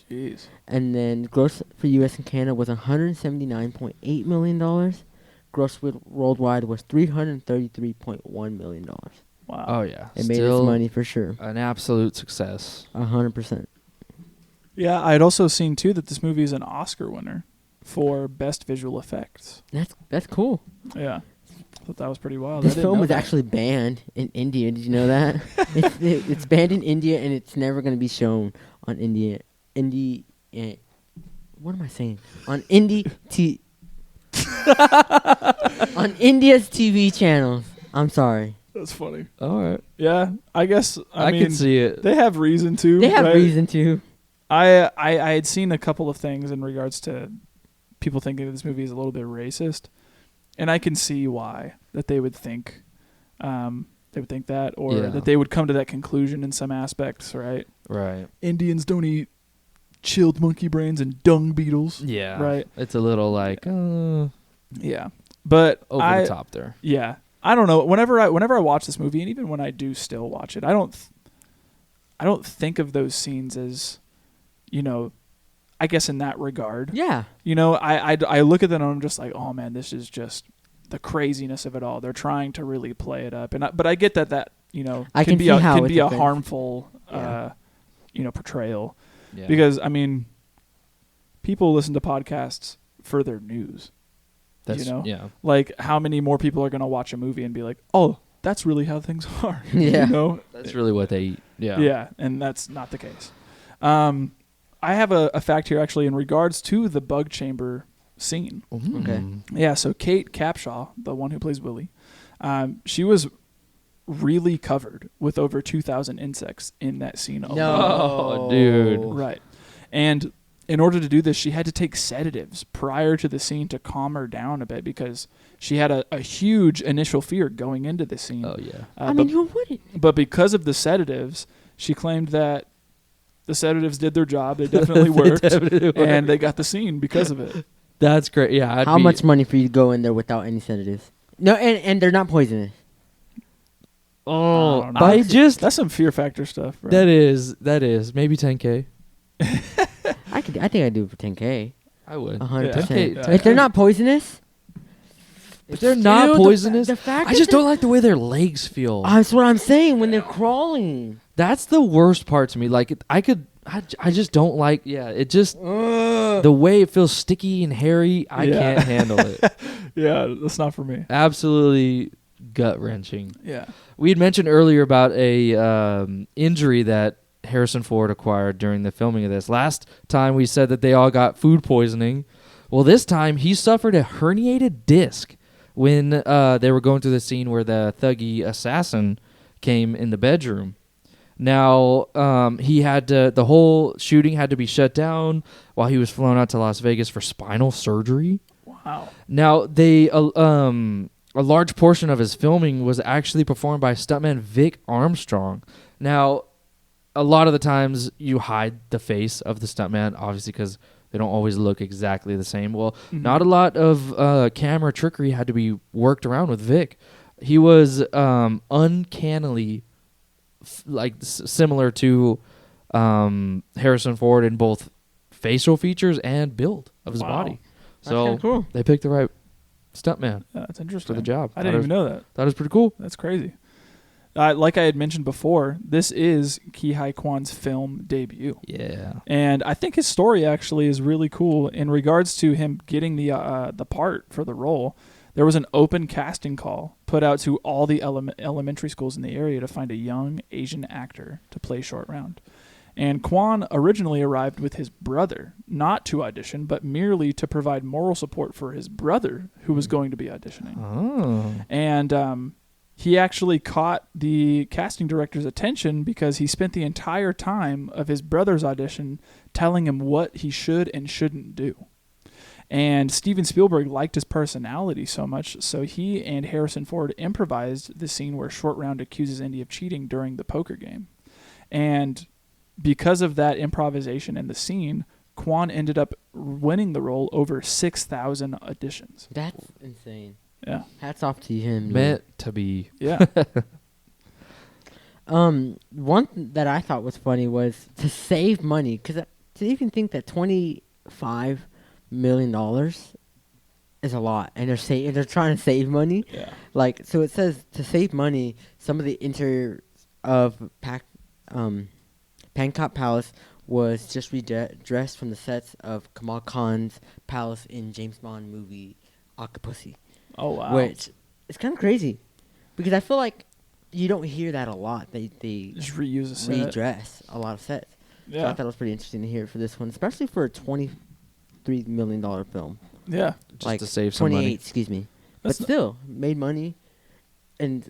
Jeez. And then gross for U.S. and Canada was $179.8 million. Gross worldwide was $333.1 million. Wow. Oh yeah. It made Still its money for sure. an absolute success. 100%. Yeah, I had also seen too that this movie is an Oscar winner for best visual effects. That's cool. Yeah, I thought that was pretty wild. I This didn't film know was that. actually banned in India. Did you know that? It's banned in India, and it's never going to be shown on India. What am I saying? On on India's TV channels. I'm sorry. That's funny. All right. Yeah, I guess I mean can see it. they have reason to. They have right? reason to. I had seen a couple of things in regards to people thinking that this movie is a little bit racist, and I can see why that they would think that, or Yeah. that they would come to that conclusion in some aspects. Right? Right. Indians don't eat chilled monkey brains and dung beetles. Yeah. Right. It's a little like Yeah, but over the top there. Yeah, I don't know. Whenever I watch this movie, and even when I do still watch it, I don't think of those scenes as, I guess in that regard. Yeah. I look at them and I'm just like, oh man, this is just the craziness of it all. They're trying to really play it up, but I get that I can can be see how can it's be a offensive. harmful Yeah. portrayal, Yeah. because I mean, people listen to podcasts for their news. That's yeah. Like, how many more people are going to watch a movie and be like, oh, that's really how things are? Yeah. That's really what they eat. Yeah. Yeah, and that's not the case. I have a fact here, actually, in regards to the bug chamber scene. Okay. Yeah, so Kate Capshaw, the one who plays Willie, she was really covered with over 2,000 insects in that scene alone. Oh, dude. Right. And in order to do this, she had to take sedatives prior to the scene to calm her down a bit, because she had a huge initial fear going into the scene. Oh yeah. I mean, who wouldn't? But because of the sedatives, she claimed that the sedatives did their job. They definitely worked, and they got the scene because of it. That's great. Yeah. How much money for you to go in there without any sedatives? No, and they're not poisonous. Oh, I don't know. I just That's some fear factor stuff. Right? that is maybe 10K. I think I'd do it for 10K. I would. 100%. Yeah. If they're not poisonous, If they're not poisonous, the fact I that just they're- don't like the way their legs feel. That's what I'm saying when they're crawling. That's the worst part to me. Like I just don't like. Yeah, it just the way it feels sticky and hairy. I Yeah. can't handle it. Yeah, that's not for me. Absolutely gut wrenching. Yeah. We had mentioned earlier about a injury that Harrison Ford acquired during the filming of this. Last time we said that they all got food poisoning. Well, this time he suffered a herniated disc when they were going through the scene where the Thugee assassin came in the bedroom. Now, he had to, the whole shooting had to be shut down while he was flown out to Las Vegas for spinal surgery. Wow. Now, they a large portion of his filming was actually performed by stuntman Vic Armstrong. Now, a lot of the times you hide the face of the stuntman, obviously, because they don't always look exactly the same. Well, not a lot of camera trickery had to be worked around with Vic. He was uncannily similar to Harrison Ford in both facial features and build of his Wow. body. That's So kinda cool. they picked the right stuntman That's for interesting. the job. I didn't even know that. That was pretty cool. That's crazy. Like I had mentioned before, this is Ki Hai Kwan's film debut. Yeah. And I think his story actually is really cool in regards to him getting the part for the role. There was an open casting call put out to all the elementary schools in the area to find a young Asian actor to play Short Round. And Kwan originally arrived with his brother, not to audition, but merely to provide moral support for his brother, who was going to be auditioning. Oh. And he actually caught the casting director's attention because he spent the entire time of his brother's audition telling him what he should and shouldn't do. And Steven Spielberg liked his personality so much, so he and Harrison Ford improvised the scene where Short Round accuses Indy of cheating during the poker game. And because of that improvisation in the scene, Kwan ended up winning the role over 6,000 auditions. That's insane. Yeah. Hats off to him. Meant to be. Yeah. One that I thought was funny was to save money, because to even think that $25 million is a lot, and they're trying to save money. Yeah. Like, so it says to save money, some of the interior of Pankot Palace was just redressed from the sets of Kamal Khan's palace in James Bond movie Octopussy. Oh, wow. Which is kind of crazy, because I feel like you don't hear that a lot. They Just reuse a set. redress a lot of sets. So I Yeah. thought it was pretty interesting to hear for this one, especially for a $23 million film. Yeah. Just like to save some 28, money. excuse me. That's But still, made money. And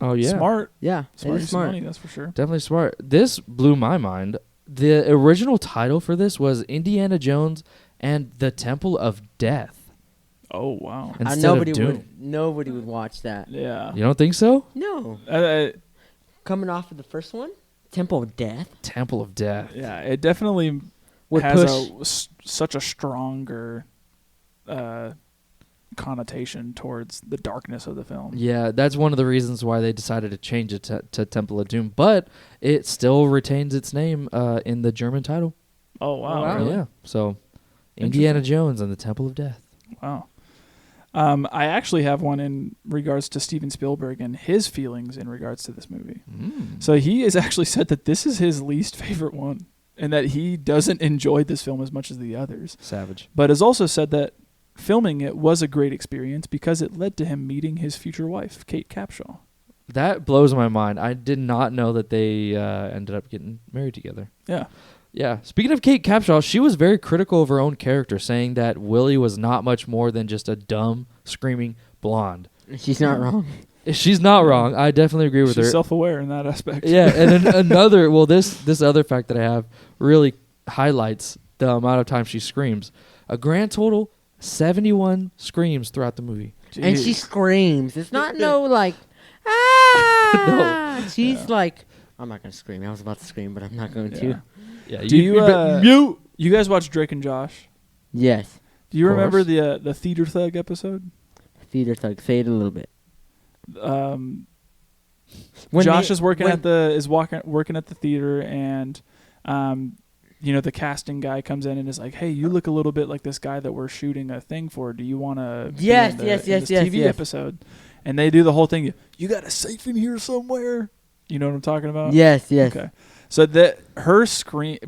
Oh, yeah. Smart. yeah, Smart it is use of smart. money, that's for sure. Definitely smart. This blew my mind. The original title for this was Indiana Jones and the Temple of Death. Oh, wow. Instead Nobody of Doom. nobody would watch that. Yeah. You don't think so? No. Coming off of the first one, Temple of Death. Temple of Death. Yeah, it definitely Would has such a stronger connotation towards the darkness of the film. Yeah, that's one of the reasons why they decided to change it to Temple of Doom, but it still retains its name in the German title. Oh, wow. wow. Really? Yeah, so Indiana Jones and the Temple of Death. Wow. I actually have one in regards to Steven Spielberg and his feelings in regards to this movie. So he has actually said that this is his least favorite one and that he doesn't enjoy this film as much as the others. Savage. But has also said that filming it was a great experience because it led to him meeting his future wife, Kate Capshaw. That blows my mind. I did not know that they ended up getting married together. Yeah. Yeah. Speaking of Kate Capshaw, she was very critical of her own character, saying that Willie was not much more than just a dumb, screaming blonde. She's not wrong. She's not wrong. I definitely agree with She's her. self-aware in that aspect. Yeah, and this other fact that I have really highlights the amount of time she screams. A grand total 71 screams throughout the movie. And she Jeez. screams. It's not no like, ah. No. She's like, I'm not going to scream. I was about to scream, but I'm not going Yeah. to. Yeah, Do you guys watch Drake and Josh? Yes. Do you Of remember course. the Theater Thug episode? Theater Thug. Say it a little bit. When they- Josh is working when- at working at the theater, and the casting guy comes in and is like, "Hey, you look a little bit like this guy that we're shooting a thing for. Do you want to?" Yes, in yes, this yes, TV yes. episode, and they do the whole thing. You got a safe in here somewhere. You know what I'm talking about? Yes, yes. Okay. So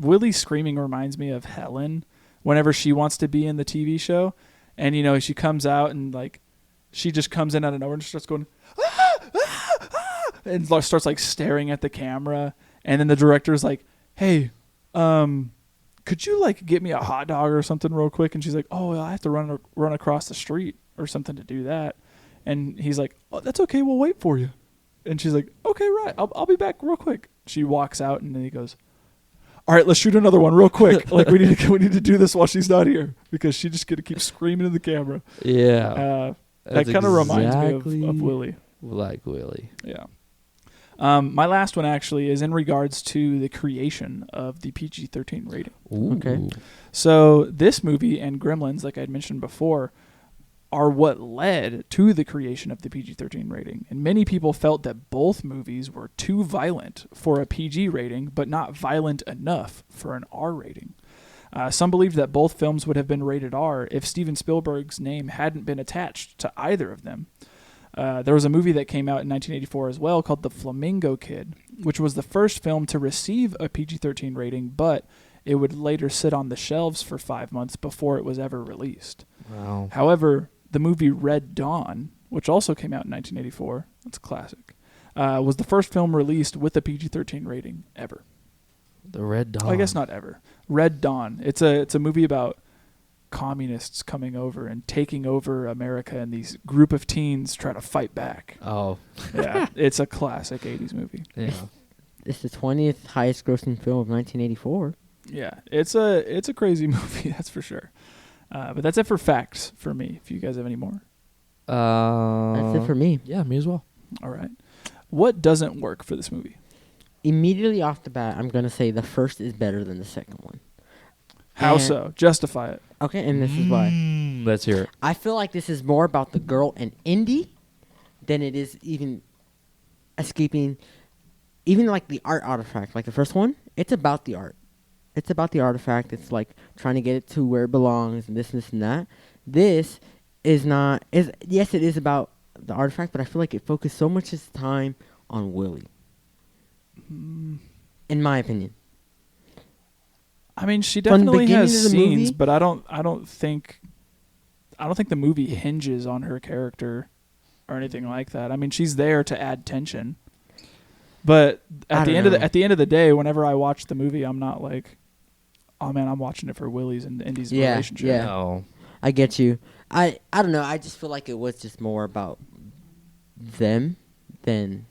Willie's screaming reminds me of Helen whenever she wants to be in the TV show, and she comes out and like she just comes in out of nowhere and starts going and starts like staring at the camera, and then the director's like, "Hey, could you like get me a hot dog or something real quick?" And she's like, "Oh, I have to run across the street or something to do that." And he's like, "Oh, that's okay. We'll wait for you." And she's like, "Okay, right. I'll be back real quick." She walks out, and then he goes, "All right, let's shoot another one real quick. Like we need to do this while she's not here because she's just gonna keep screaming in the camera." Yeah. That That's kind of reminds me exactly of Willie. like Willie. Yeah. My last one actually is in regards to the creation of the PG-13 rating. Ooh. Okay. So this movie and Gremlins, like I'd mentioned before, are what led to the creation of the PG-13 rating. And many people felt that both movies were too violent for a PG rating, but not violent enough for an R rating. Some believed that both films would have been rated R if Steven Spielberg's name hadn't been attached to either of them. There was a movie that came out in 1984 as well called The Flamingo Kid, which was the first film to receive a PG-13 rating, but it would later sit on the shelves for 5 months before it was ever released. Wow. However, the movie Red Dawn, which also came out in 1984, that's a classic, was the first film released with a PG-13 rating ever. The Red Dawn. I guess not ever. Red Dawn. It's a movie about communists coming over and taking over America, and these group of teens try to fight back. Oh. Yeah, it's a classic 80s movie. Yeah. It's the 20th highest grossing film of 1984. Yeah, it's a crazy movie, that's for sure. But that's it for facts for me. If you guys have any more. That's it for me. Yeah, me as well. All right. What doesn't work for this movie? Immediately off the bat, I'm going to say the first is better than the second one. How And- so? Justify it. Okay, and this is why. Let's hear it. I feel like this is more about the girl and Indy than it is even escaping, even like the art artifact. Like the first one, it's about the art. It's about the artifact. It's like trying to get it to where it belongs and this and that. This is not. Yes, it is about the artifact, but I feel like it focused so much of its time on Willie. In my opinion. I mean, she From the definitely beginning has of the scenes, movie- but I don't think the movie hinges on her character or anything like that. I mean, she's there to add tension. But I at the don't end know. at the end of the day, whenever I watch the movie, I'm not like, oh man, I'm watching it for Willie's and Indy's Yeah, relationship. yeah. No. I get you. I don't know. I just feel like it was just more about them than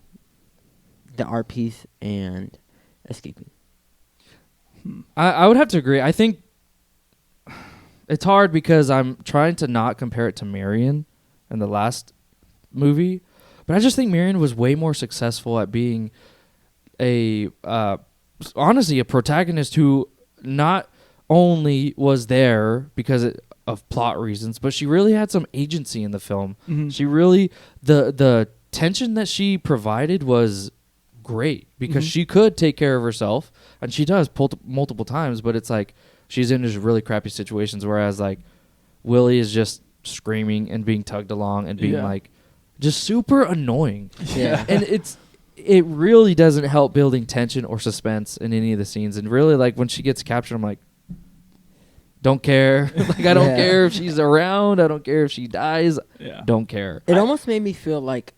the art piece and escaping. I would have to agree. I think it's hard because I'm trying to not compare it to Marion in the last movie, but I just think Marion was way more successful at being honestly a protagonist who not only was there because of plot reasons, but she really had some agency in the film. Mhm. She really the tension that she provided was great because Mhm. she could take care of herself, and she does multiple times, but it's like she's in just really crappy situations, whereas like Willie is just screaming and being tugged along and being Yeah. like just super annoying. Yeah. And it really doesn't help building tension or suspense in any of the scenes. And really, like when she gets captured, I'm like, don't care. Like I don't Yeah. care if she's around. I don't care if she dies. Yeah. Don't care. It almost made me feel like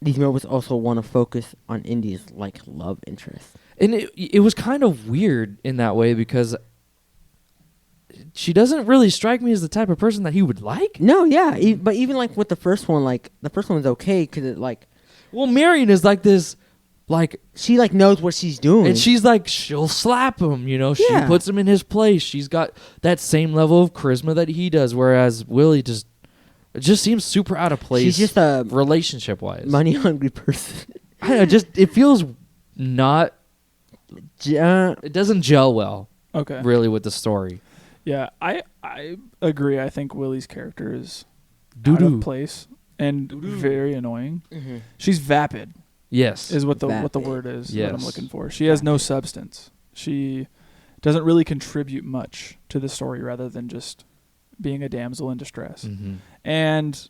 these movies also want to focus on Indy's like love interest. And it was kind of weird in that way because she doesn't really strike me as the type of person that he would like. No, yeah, but even like with the first one, like the first one's okay because it like Well, Marion is like this, like, she like knows what she's doing. and she's like, she'll slap him, you know, she Yeah. puts him in his place. She's got that same level of charisma that he does, whereas Willie just seems super out of place. She's just a relationship wise. money hungry person. I don't know, just it feels not. Ja- It doesn't gel well, Okay. really, with the story. Yeah, I agree. I think Willie's character is out Doo-doo. of place and very annoying. Mhm. She's vapid. Yes. Is what the Vapid. word is that I'm Yes. looking for. She has no substance. She doesn't really contribute much to the story rather than just being a damsel in distress. Mhm. And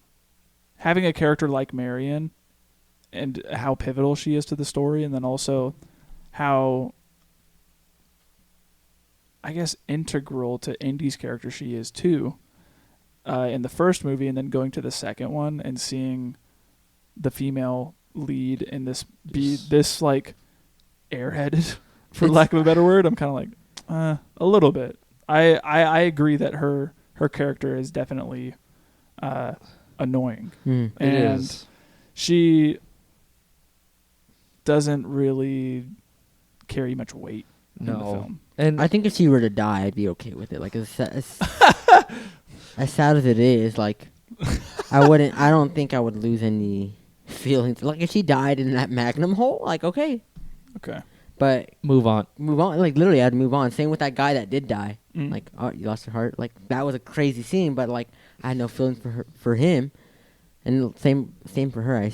having a character like Marion and how pivotal she is to the story, and then also how, I guess, integral to Indy's character she is too, in the first movie, and then going to the second one and seeing the female lead in this be this like airheaded, for lack of a better word. I'm kind of like a little bit. I agree that her character is definitely annoying. Mm. It and is. she doesn't really carry much weight in the No. film. And I think if she were to die, I'd be okay with it. Like as sad as it is, like I don't think I would lose any feelings. Like if she died in that magnum hole, like okay, Okay. but move on. move on. Like literally, I'd move on. Same with that guy that did die. Mm. Like, oh, you lost your heart. Like that was a crazy scene, but like I had no feelings for him, and same for her.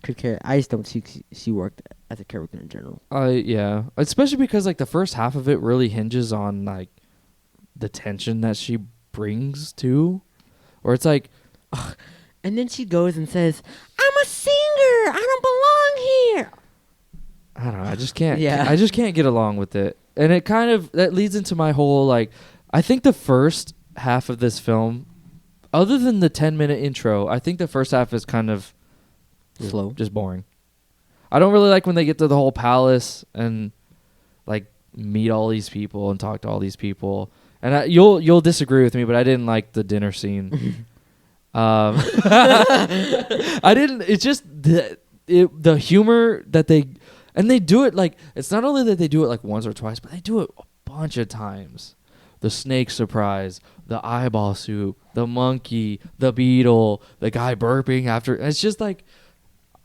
Could care. I just don't think she worked as a character in general. Yeah, especially because like the first half of it really hinges on like the tension that she brings to, or it's like, And then she goes and says, "I'm a singer. I don't belong here." I don't know. I just can't. Yeah. I just can't get along with it, and it kind of that leads into my whole like. I think the first half of this film, other than the 10-minute intro, I think the first half is kind of Slow. just boring. I don't really like when they get to the whole palace and like meet all these people and talk to all these people. And you'll disagree with me, but I didn't like the dinner scene. I didn't. It's just the humor that they do it like, it's not only that they do it like once or twice, but they do it a bunch of times. The snake surprise, the eyeball soup, the monkey, the beetle, the guy burping after. It's just like,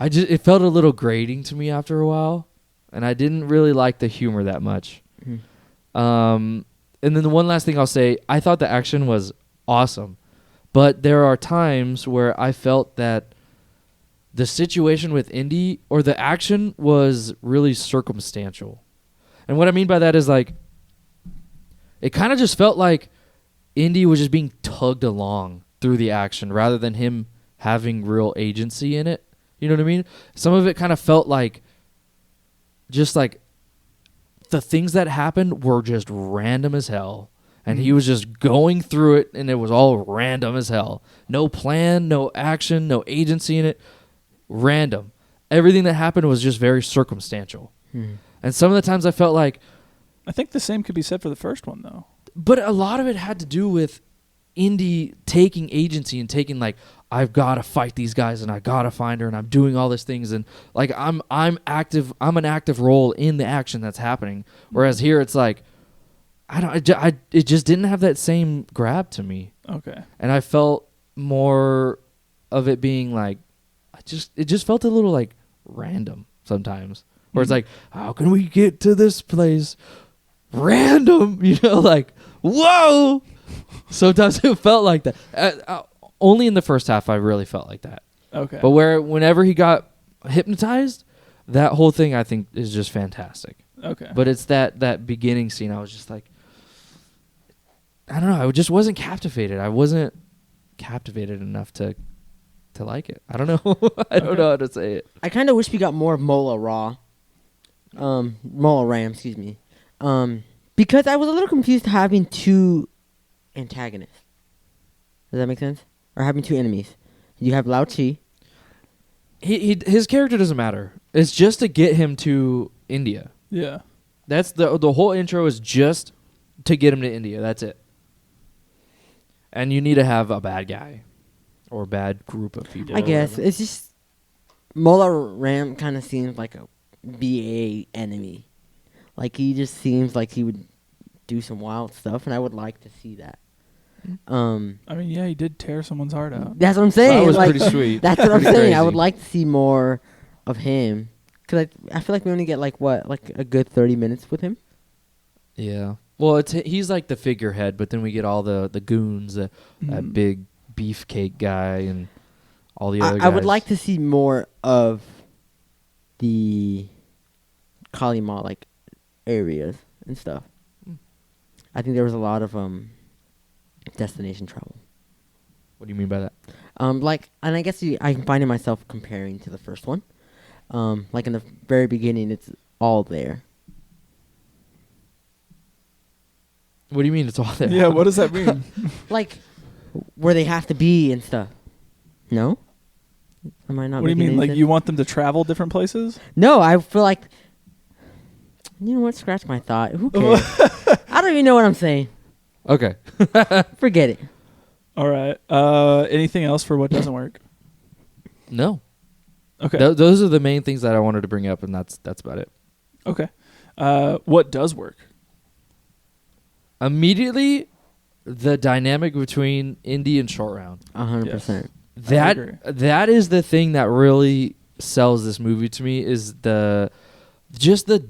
it felt a little grating to me after a while, and I didn't really like the humor that much. And then the one last thing I'll say, I thought the action was awesome, but there are times where I felt that the situation with Indy or the action was really circumstantial. And what I mean by that is like, it kind of just felt like Indy was just being tugged along through the action rather than him having real agency in it. You know what I mean? Some of it kind of felt like just like the things that happened were just random as hell. And he was just going through it, and it was all random as hell. No plan, no action, no agency in it. Random. Everything that happened was just very circumstantial. And some of the times I felt like, I think the same could be said for the first one, though. but a lot of it had to do with Indy taking agency and taking like, I've got to fight these guys and I got to find her and I'm doing all these things and like I'm an active role in the action that's happening. Whereas here it's like, it just didn't have that same grab to me. Okay. And I felt more of it being like, it just felt a little like random sometimes. Where it's like, how can we get to this place? Random, like, whoa. Sometimes it felt like that. Only in the first half I really felt like that. Okay. But whenever he got hypnotized, that whole thing I think is just fantastic. Okay. But it's that beginning scene I was just like, I don't know. I just wasn't captivated. I wasn't captivated enough to like it. I don't know. I don't know how to say it. I kind of wish we got more of Mola Ram, excuse me. Because I was a little confused having two antagonists. Does that make sense? Or having two enemies. You have Lao Chi. His character doesn't matter. It's just to get him to India. Yeah. That's the whole intro is just to get him to India. That's it. And you need to have a bad guy or a bad group of people. I guess. It's just Mola Ram kind of seems like a BA enemy. Like he just seems like he would do some wild stuff and I would like to see that. I mean, yeah, he did tear someone's heart out. That's what I'm saying. That was like, pretty sweet. That's what I'm Pretty saying. I crazy. would like to see more of him. Because I feel like we only get like a good 30 minutes with him. Yeah. Well, he's like the figurehead, but then we get all the goons, that big beefcake guy and all the other guys. I would like to see more of the Kalima like areas and stuff. I think there was a lot of destination travel. What do you mean by that? And I guess I'm finding myself comparing to the first one. Like in the very beginning, it's all there. What do you mean it's all there? Yeah, what does that mean? Like where they have to be and stuff. No? Am I not? What do you making mean? any Like sense? you want them to travel different places? No, I feel like. You know what? Scratch my thought. Who cares? I don't even know what I'm saying. Okay. Forget it. All right. Anything else for what doesn't work? No. Okay. Those are the main things that I wanted to bring up, and that's about it. Okay. What does work? Immediately, the dynamic between Indy and Short Round. 100%. That is the thing that really sells this movie to me is the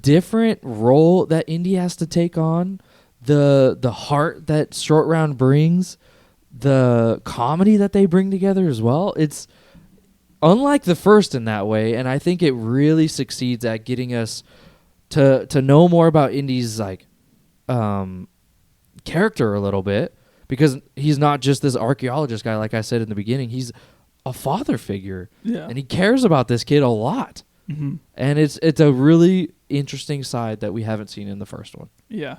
different role that Indy has to take on, the heart that Short Round brings, the comedy that they bring together as well. It's unlike the first in that way, and I think it really succeeds at getting us to know more about Indy's like character a little bit, because he's not just this archaeologist guy like I said in the beginning. He's a father figure, and he cares about this kid a lot. Mm-hmm. And it's a really interesting side that we haven't seen in the first one. Yeah.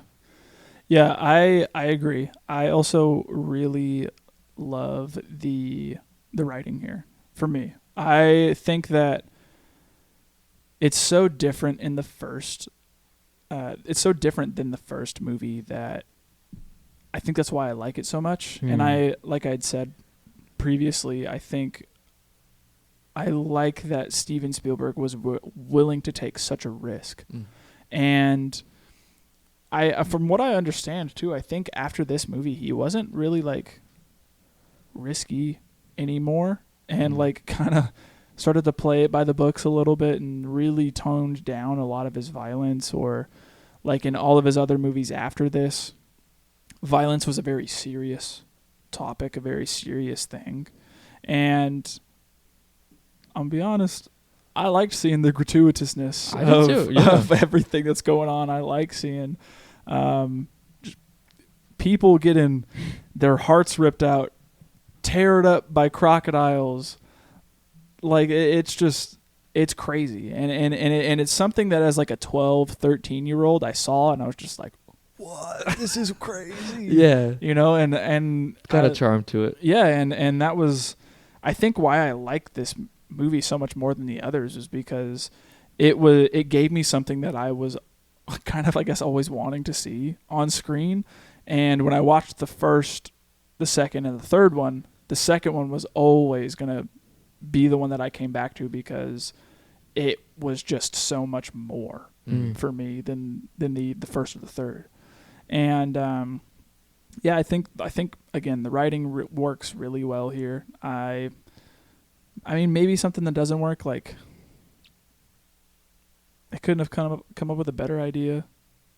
Yeah, I agree. I also really love the writing here for me. I think that it's so different in the first it's so different than the first movie that I think that's why I like it so much. Hmm. And I, like I'd said previously, I think I like that Steven Spielberg was willing to take such a risk. And I, from what I understand too, I think after this movie, he wasn't really like risky anymore, and like kind of started to play it by the books a little bit and really toned down a lot of his violence. Or like in all of his other movies after this, violence was a very serious topic, a very serious thing. And I'll be honest, I liked seeing the gratuitousness I did too, yeah. of everything that's going on. I like seeing just people getting their hearts ripped out, teared up by crocodiles. Like, it's crazy. And it's something that as like a 12, 13-year-old I saw, and I was just like, what? This is crazy. Yeah. You know, and Got a charm to it. yeah, and that was, I think, why I like this movie so much more than the others, is because it gave me something that I was kind of, I guess, always wanting to see on screen. And when I watched the first, the second, and the third one, the second one was always gonna be the one that I came back to, because it was just so much more for me than the first or the third. And yeah, I think again, the writing works really well here. I mean, maybe something that doesn't work, like they couldn't have come up with a better idea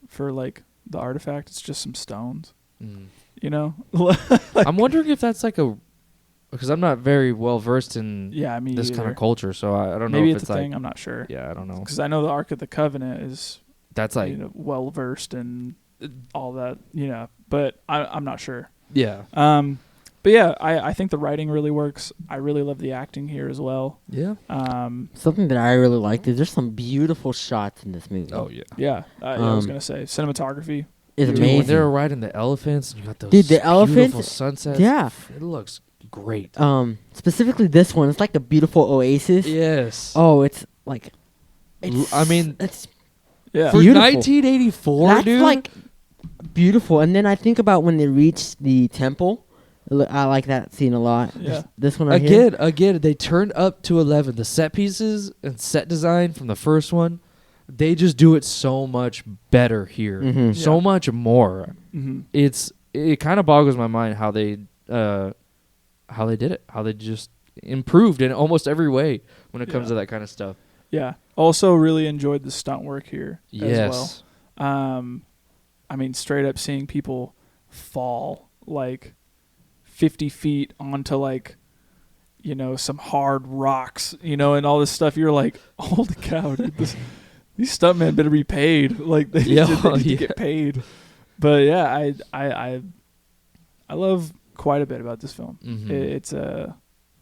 for like the artifact. It's just some stones, you know. Like, I'm wondering if that's like because I'm not very well versed in this kind of culture, so I don't know maybe if it's it's a like, thing. I'm not sure. Yeah, I don't know. Because I know the Ark of the Covenant is That's like, well versed in all that, but I'm not sure. yeah. But yeah, I think the writing really works. I really love the acting here as well. Yeah. Something that I really liked is there's some beautiful shots in this movie. Oh yeah. Yeah, I was gonna say cinematography. It's Dude, amazing. when they're riding the elephants and you got those Dude, the elephants- beautiful sunsets. yeah. It looks great. Specifically this one, it's like a beautiful oasis. Yes. Oh, it's like, I mean, it's Yeah, for beautiful. 1984, that's dude. like beautiful. And then I think about when they reach the temple. I like that scene a lot. Yeah. This one right here. Again, they turned up to 11. The set pieces and set design from the first one, they just do it so much better here. Mhm. So much more. mm-hmm. It kind of boggles my mind how they did it. How they just improved in almost every way when it comes Yeah. to that kind of stuff. Yeah. Also, really enjoyed the stunt work here Yes. as well. I mean, straight up seeing people fall like 50 feet onto like, some hard rocks, and all this stuff. You're like, holy cow, dude, these stuntmen better be paid. Like they need to get paid. But yeah, I love quite a bit about this film. Mhm. It's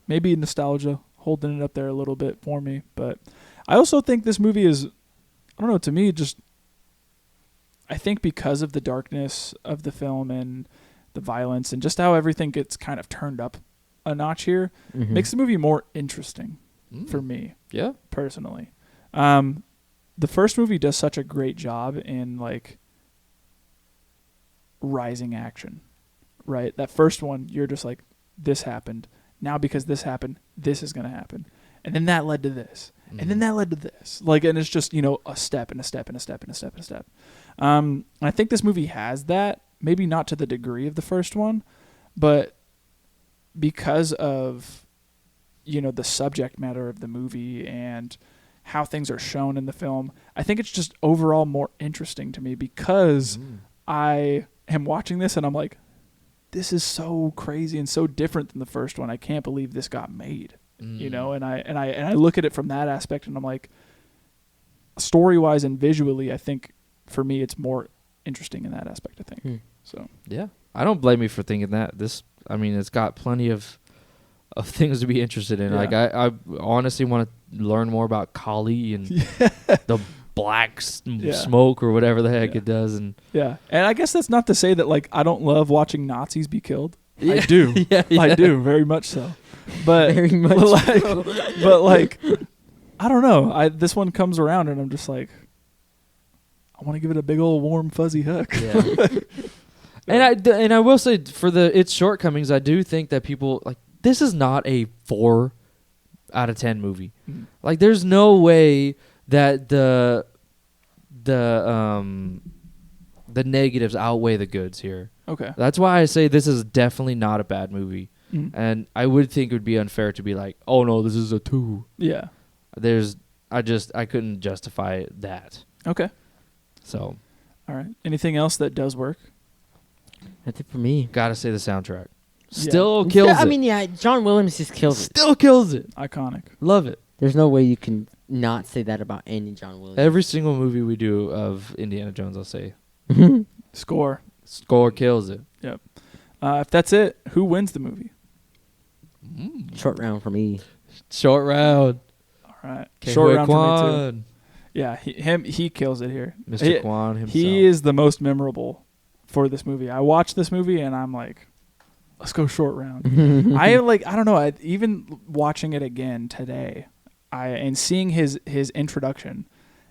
maybe nostalgia holding it up there a little bit for me, but I also think this movie is, I don't know, to me, just, I think because of the darkness of the film and the violence and just how everything gets kind of turned up a notch here, Mhm. makes the movie more interesting for me Yeah. personally. The first movie does such a great job in like rising action, right? That first one, you're just like, this happened. Now because this happened, this is going to happen. And then that led to this. And then that led to this. Like, and it's just, a step and a step and a step and a step and a step. I think this movie has that, maybe not to the degree of the first one, but because of, the subject matter of the movie and how things are shown in the film, I think it's just overall more interesting to me because I am watching this and I'm like, this is so crazy and so different than the first one. I can't believe this got made. And I look at it from that aspect and I'm like, story-wise and visually, I think for me it's more interesting in that aspect, I think. So Yeah. I don't blame you for thinking that. It's got plenty of things to be interested in. Yeah. Like I honestly want to learn more about Kali and the black smoke or whatever the heck it does. And yeah, and I guess that's not to say that like I don't love watching Nazis be killed. I do. Yeah. I do very much so. But Very much but like I don't know. This one comes around and I'm just like, I want to give it a big old warm fuzzy hug. Yeah. And I will say for its shortcomings, I do think that people like this is not a 4 out of 10 movie. Mhm. Like there's no way that the negatives outweigh the goods here. Okay. That's why I say this is definitely not a bad movie. Mhm. And I would think it would be unfair to be like, oh no, this is a 2. Yeah. I couldn't justify that. Okay. So All right. Anything else that does work? That's it for me. gotta say the soundtrack Yeah. still kills it. I mean, yeah, John Williams just kills it. Still kills it. Iconic. Love it. There's no way you can not say that about any John Williams. Every single movie we do of Indiana Jones, I'll say Score. score kills it. If that's it, who wins the movie? Short round for me. Short round. All right. Ke Short Huy round for me too. Quan. Yeah, he kills it here. Mr. Quan himself. He is the most memorable for this movie. I watched this movie and I'm like, let's go short round. I don't know. Even watching it again today, and seeing his introduction,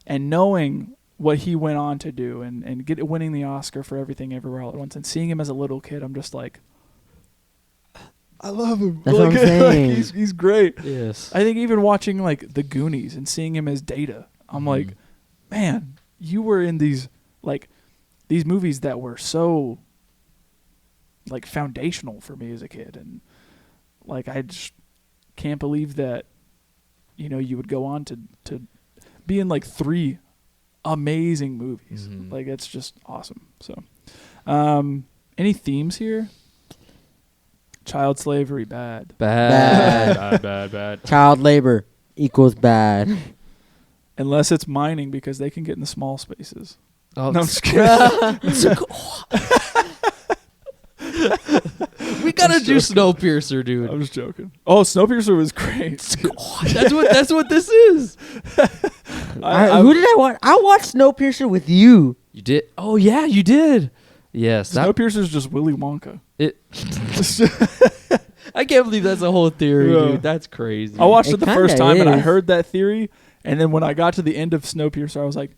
and knowing what he went on to do, and winning the Oscar for Everything Everywhere All at Once, and seeing him as a little kid, I'm just like, I love him. That's what I'm saying. He's great. Yes. I think even watching like The Goonies and seeing him as Data, I'm like, man, you were in these movies that were so like foundational for me as a kid, and like I just can't believe that you would go on to be in like 3 amazing movies. Mhm. Like it's just awesome. So any themes here? Child slavery, bad. Bad. Child labor equals bad. Unless it's mining, because they can get in the small spaces. Oh, No, I'm just kidding. we gotta do Snowpiercer, dude. I'm just joking. Oh, Snowpiercer was great. That's what this is. Who did I watch? I watched Snowpiercer with you. You did? Oh yeah, you did. Yes. Snowpiercer's just Willy Wonka. I can't believe that's a whole theory, Yeah. dude. That's crazy. I watched It it the first kinda time and I is. heard that theory, and then when I got to the end of Snowpiercer, I was like,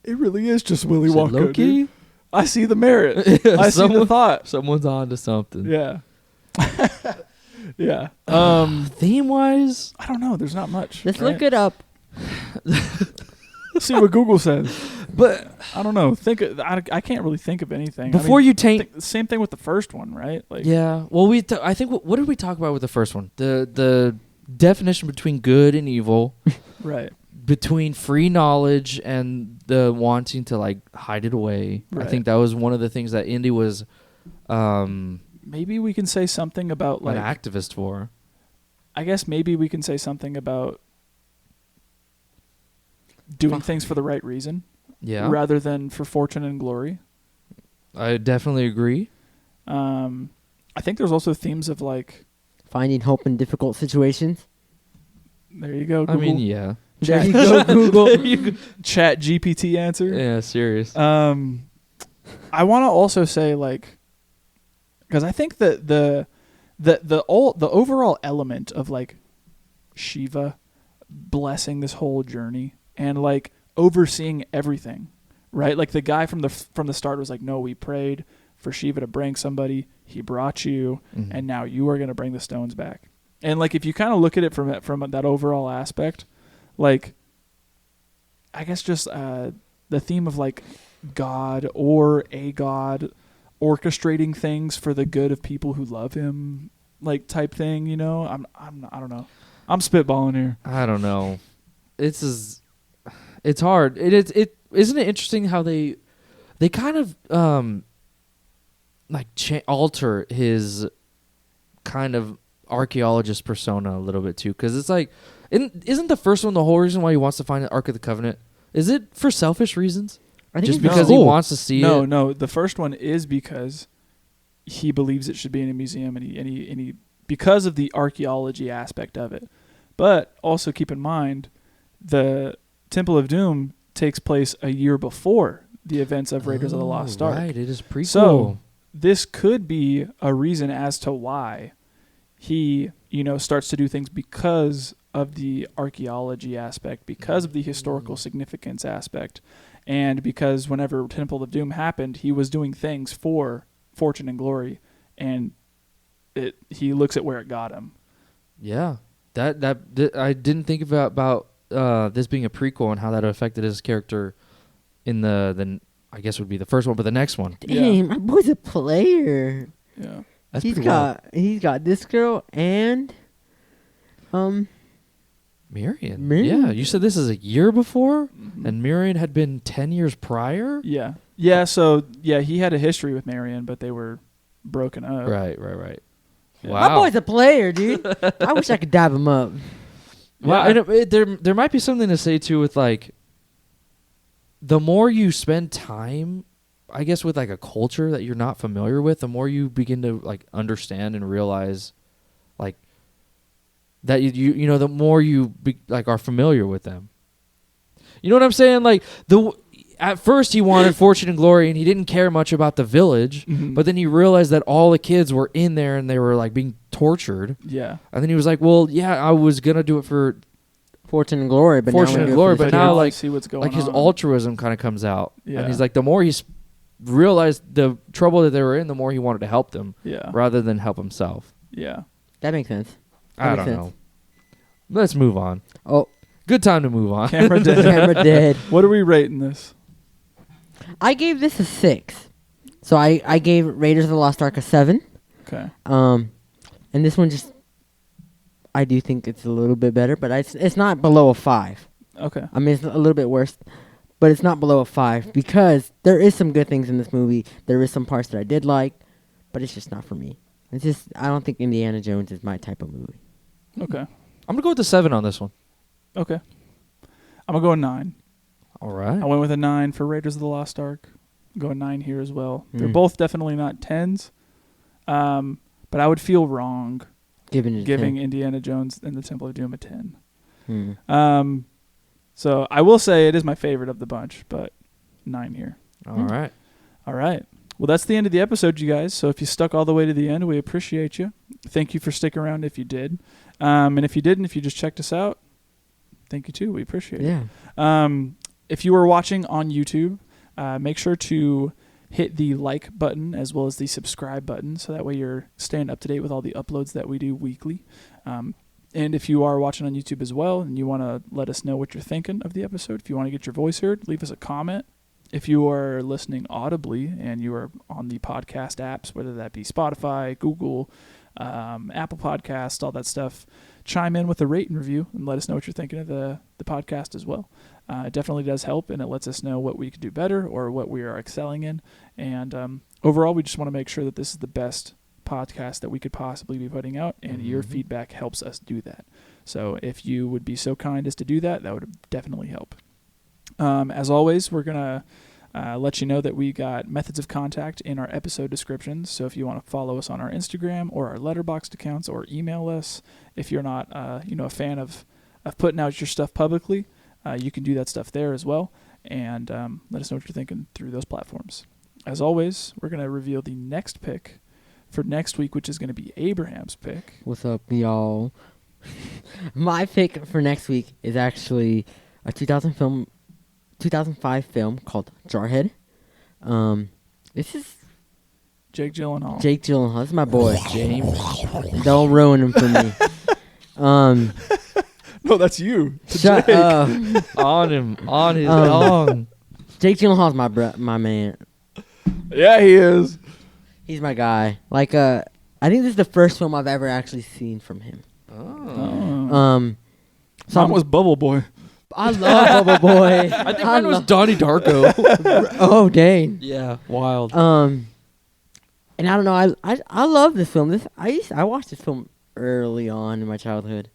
it really is just Willy Wonka. Low-key? Dude. I see the merit. I see the thought. Someone's on to something. Yeah. Yeah. Theme wise, I don't know. There's not much. Let's right? look it up. See what Google says. but I don't know. I can't really think of anything. before you taint. Same thing with the first one, right? Like, Yeah. Well, I think what did we talk about with the first one? The definition between good and evil, right. between free knowledge and the wanting to like hide it away. Right. I think that was one of the things that Indy was Maybe we can say something about an like. activist for. I guess maybe we can say something about doing things for the right reason, Yeah. rather than for fortune and glory. I definitely agree. I think there's also themes of like. Finding hope in difficult situations. There you go. I Google. mean, yeah. There you go, Google. Chat GPT answer. Yeah, serious. I want to also say like, because I think that the overall element of like Shiva blessing this whole journey and like overseeing everything, right? Like the guy from the start was like, no, we prayed for Shiva to bring somebody. He brought you, Mhm. and now you are going to bring the stones back. And like if you kind of look at it from that overall aspect, like I guess just the theme of like God or a God orchestrating things for the good of people who love him, like type thing, I don't know. I'm spitballing here. I don't know. It's hard. It isn't it interesting how they kind of like alter his kind of archaeologist persona a little bit too, because it's like, isn't the first one the whole reason why he wants to find the Ark of the Covenant? Is it for selfish reasons? I think Just it's because cool. he wants to see it? No. The first one is because he believes it should be in a museum, and he because of the archaeology aspect of it. But also keep in mind, the Temple of Doom takes place a year before the events of Raiders of the Lost Ark. Right, it is prequel. So this could be a reason as to why he, starts to do things because of the archaeology aspect, because of the historical significance aspect, and because whenever Temple of Doom happened, he was doing things for fortune and glory, and he looks at where it got him. Yeah, that I didn't think about this being a prequel and how that affected his character in the I guess would be the first one, but the next one. Dang, my boy's a player. Yeah. That's He's pretty wild. got this girl and Marion. Marion. Yeah, you said this is a year before, Mhm. and Marion had been 10 years prior. Yeah. Yeah. So he had a history with Marion, but they were broken up. Right. Yeah. Wow. My boy's a player, dude. I wish I could dab him up. Well, Yeah. and there might be something to say too with like the more you spend time, I guess, with like a culture that you're not familiar with, the more you begin to like understand and realize like that you the more you are familiar with them. You know what I'm saying? Like at first he wanted fortune and glory and he didn't care much about the village, Mhm. but then he realized that all the kids were in there and they were like being tortured. Yeah. And then he was like, well, yeah, I was going to do it for Fortune and glory, but Fortune now and we do it glory, for but the now kids. like see what's going like his on. altruism kind of comes out. Yeah. And he's like, the more he's realized the trouble that they were in, the more he wanted to help them Yeah. rather than help himself. Yeah. That makes sense. That I makes don't sense. know. Let's move on. Oh, Good time to move on. Camera dead. camera dead. What are we rating this? I gave this a 6. So I gave Raiders of the Lost Ark a 7. Okay. And this one just, I do think it's a little bit better, but it's not below a 5. Okay. I mean, it's a little bit worse, but it's not below a 5 because there is some good things in this movie. There is some parts that I did like, but it's just not for me. It's just, I don't think Indiana Jones is my type of movie. Okay. I'm going to go with the 7 on this one. Okay. I'm gonna go a 9. All right. I went with a 9 for Raiders of the Lost Ark. I'm going 9 here as well. They're Mm. both definitely not 10s. But I would feel wrong Giving it a giving 10. Indiana Jones and the Temple of Doom a 10. Mm. So I will say it is my favorite of the bunch, but 9 here. All right. All right. Well, that's the end of the episode, you guys. So if you stuck all the way to the end, we appreciate you. Thank you for sticking around if you did. And if you didn't, if you just checked us out, thank you too. We appreciate it. Yeah. If you are watching on YouTube, make sure to hit the like button as well as the subscribe button, so that way you're staying up to date with all the uploads that we do weekly. And if you are watching on YouTube as well and you want to let us know what you're thinking of the episode, if you want to get your voice heard, leave us a comment. If you are listening audibly and you are on the podcast apps, whether that be Spotify, Google, Apple Podcasts, all that stuff, chime in with a rate and review and let us know what you're thinking of the podcast as well. It definitely does help, and it lets us know what we could do better or what we are excelling in. And overall, we just want to make sure that this is the best podcast that we could possibly be putting out, and your feedback helps us do that. So if you would be so kind as to do that, that would definitely help. As always, we're going to let you know that we got methods of contact in our episode descriptions. So if you want to follow us on our Instagram or our Letterboxd accounts, or email us, if you're not a fan of putting out your stuff publicly, you can do that stuff there as well. And let us know what you're thinking through those platforms. As always, we're going to reveal the next pick for next week, which is going to be Abraham's pick. What's up, y'all? My pick for next week is actually a 2005 film called Jarhead. This is Jake Gyllenhaal. Jake Gyllenhaal. This is my boy. James. Don't ruin him for me. No, that's you. Shut up. on his dong. Jake Gyllenhaal's my man. Yeah, he is. He's my guy. Like, I think this is the first film I've ever actually seen from him. Oh. So Mine was Bubble Boy. I love Bubble Boy. I think mine was Donnie Darko. Oh, dang. Yeah, wild. And I don't know. I love this film. I watched this film early on in my childhood.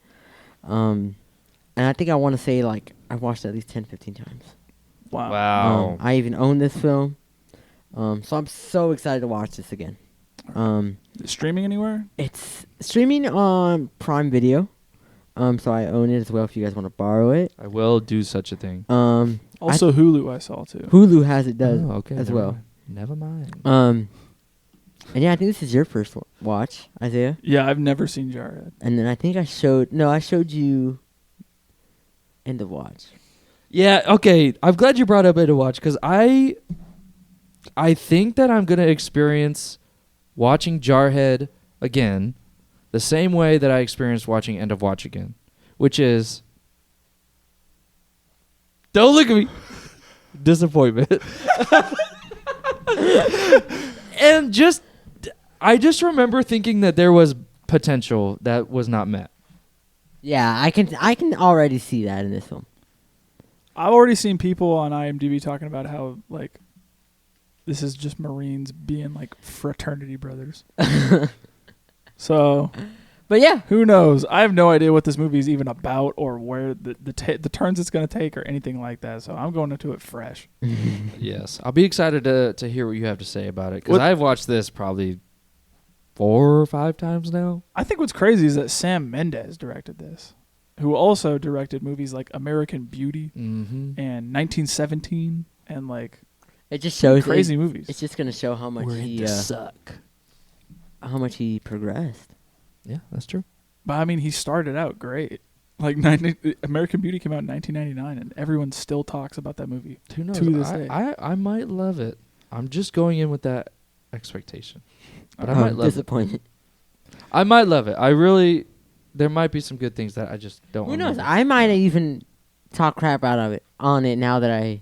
And I think I want to say like I watched it at least 10, 15 times. Wow. Wow. I even own this film. So I'm so excited to watch this again. Streaming anywhere? It's streaming on Prime Video. So I own it as well if you guys want to borrow it. I will do such a thing. Also Hulu I saw too. Hulu has it Oh, okay, as never well. mind. Never mind. And yeah, I think this is your first watch, Isaiah. Yeah, I've never seen Jarhead. And then I think I showed you End of Watch. Yeah, okay. I'm glad you brought up End of Watch because I think that I'm going to experience watching Jarhead again the same way that I experienced watching End of Watch again, which is... Don't look at me. Disappointment. And I just remember thinking that there was potential that was not met. Yeah, I can already see that in this film. I've already seen people on IMDb talking about how, like, this is just Marines being, like, fraternity brothers. So, But yeah, who knows? I have no idea what this movie is even about or where the turns it's going to take or anything like that. So I'm going into it fresh. Yes. I'll be excited to hear what you have to say about it because What- I've watched this probably 4 or 5 times now. I think what's crazy is that Sam Mendes directed this, who also directed movies like American Beauty Mm-hmm. and 1917 and, like, it just shows crazy it, movies. It's just gonna show how much how much he progressed. Yeah, that's true. But I mean, he started out great. Like, American Beauty came out in 1999, and everyone still talks about that movie. Who knows? To this day. I might love it. I'm just going in with that expectation. But I might love it. Disappointed. I might love it. There might be some good things that I just don't. Who knows? remember. I might even talk crap out of it on it now that I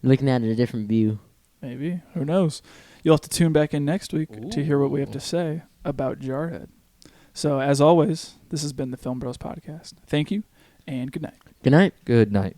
looking at it a different view. Maybe. Who knows? You'll have to tune back in next week to hear what we have to say about Jarhead. So, as always, this has been the Film Bros Podcast. Thank you, and good night. Good night. Good night.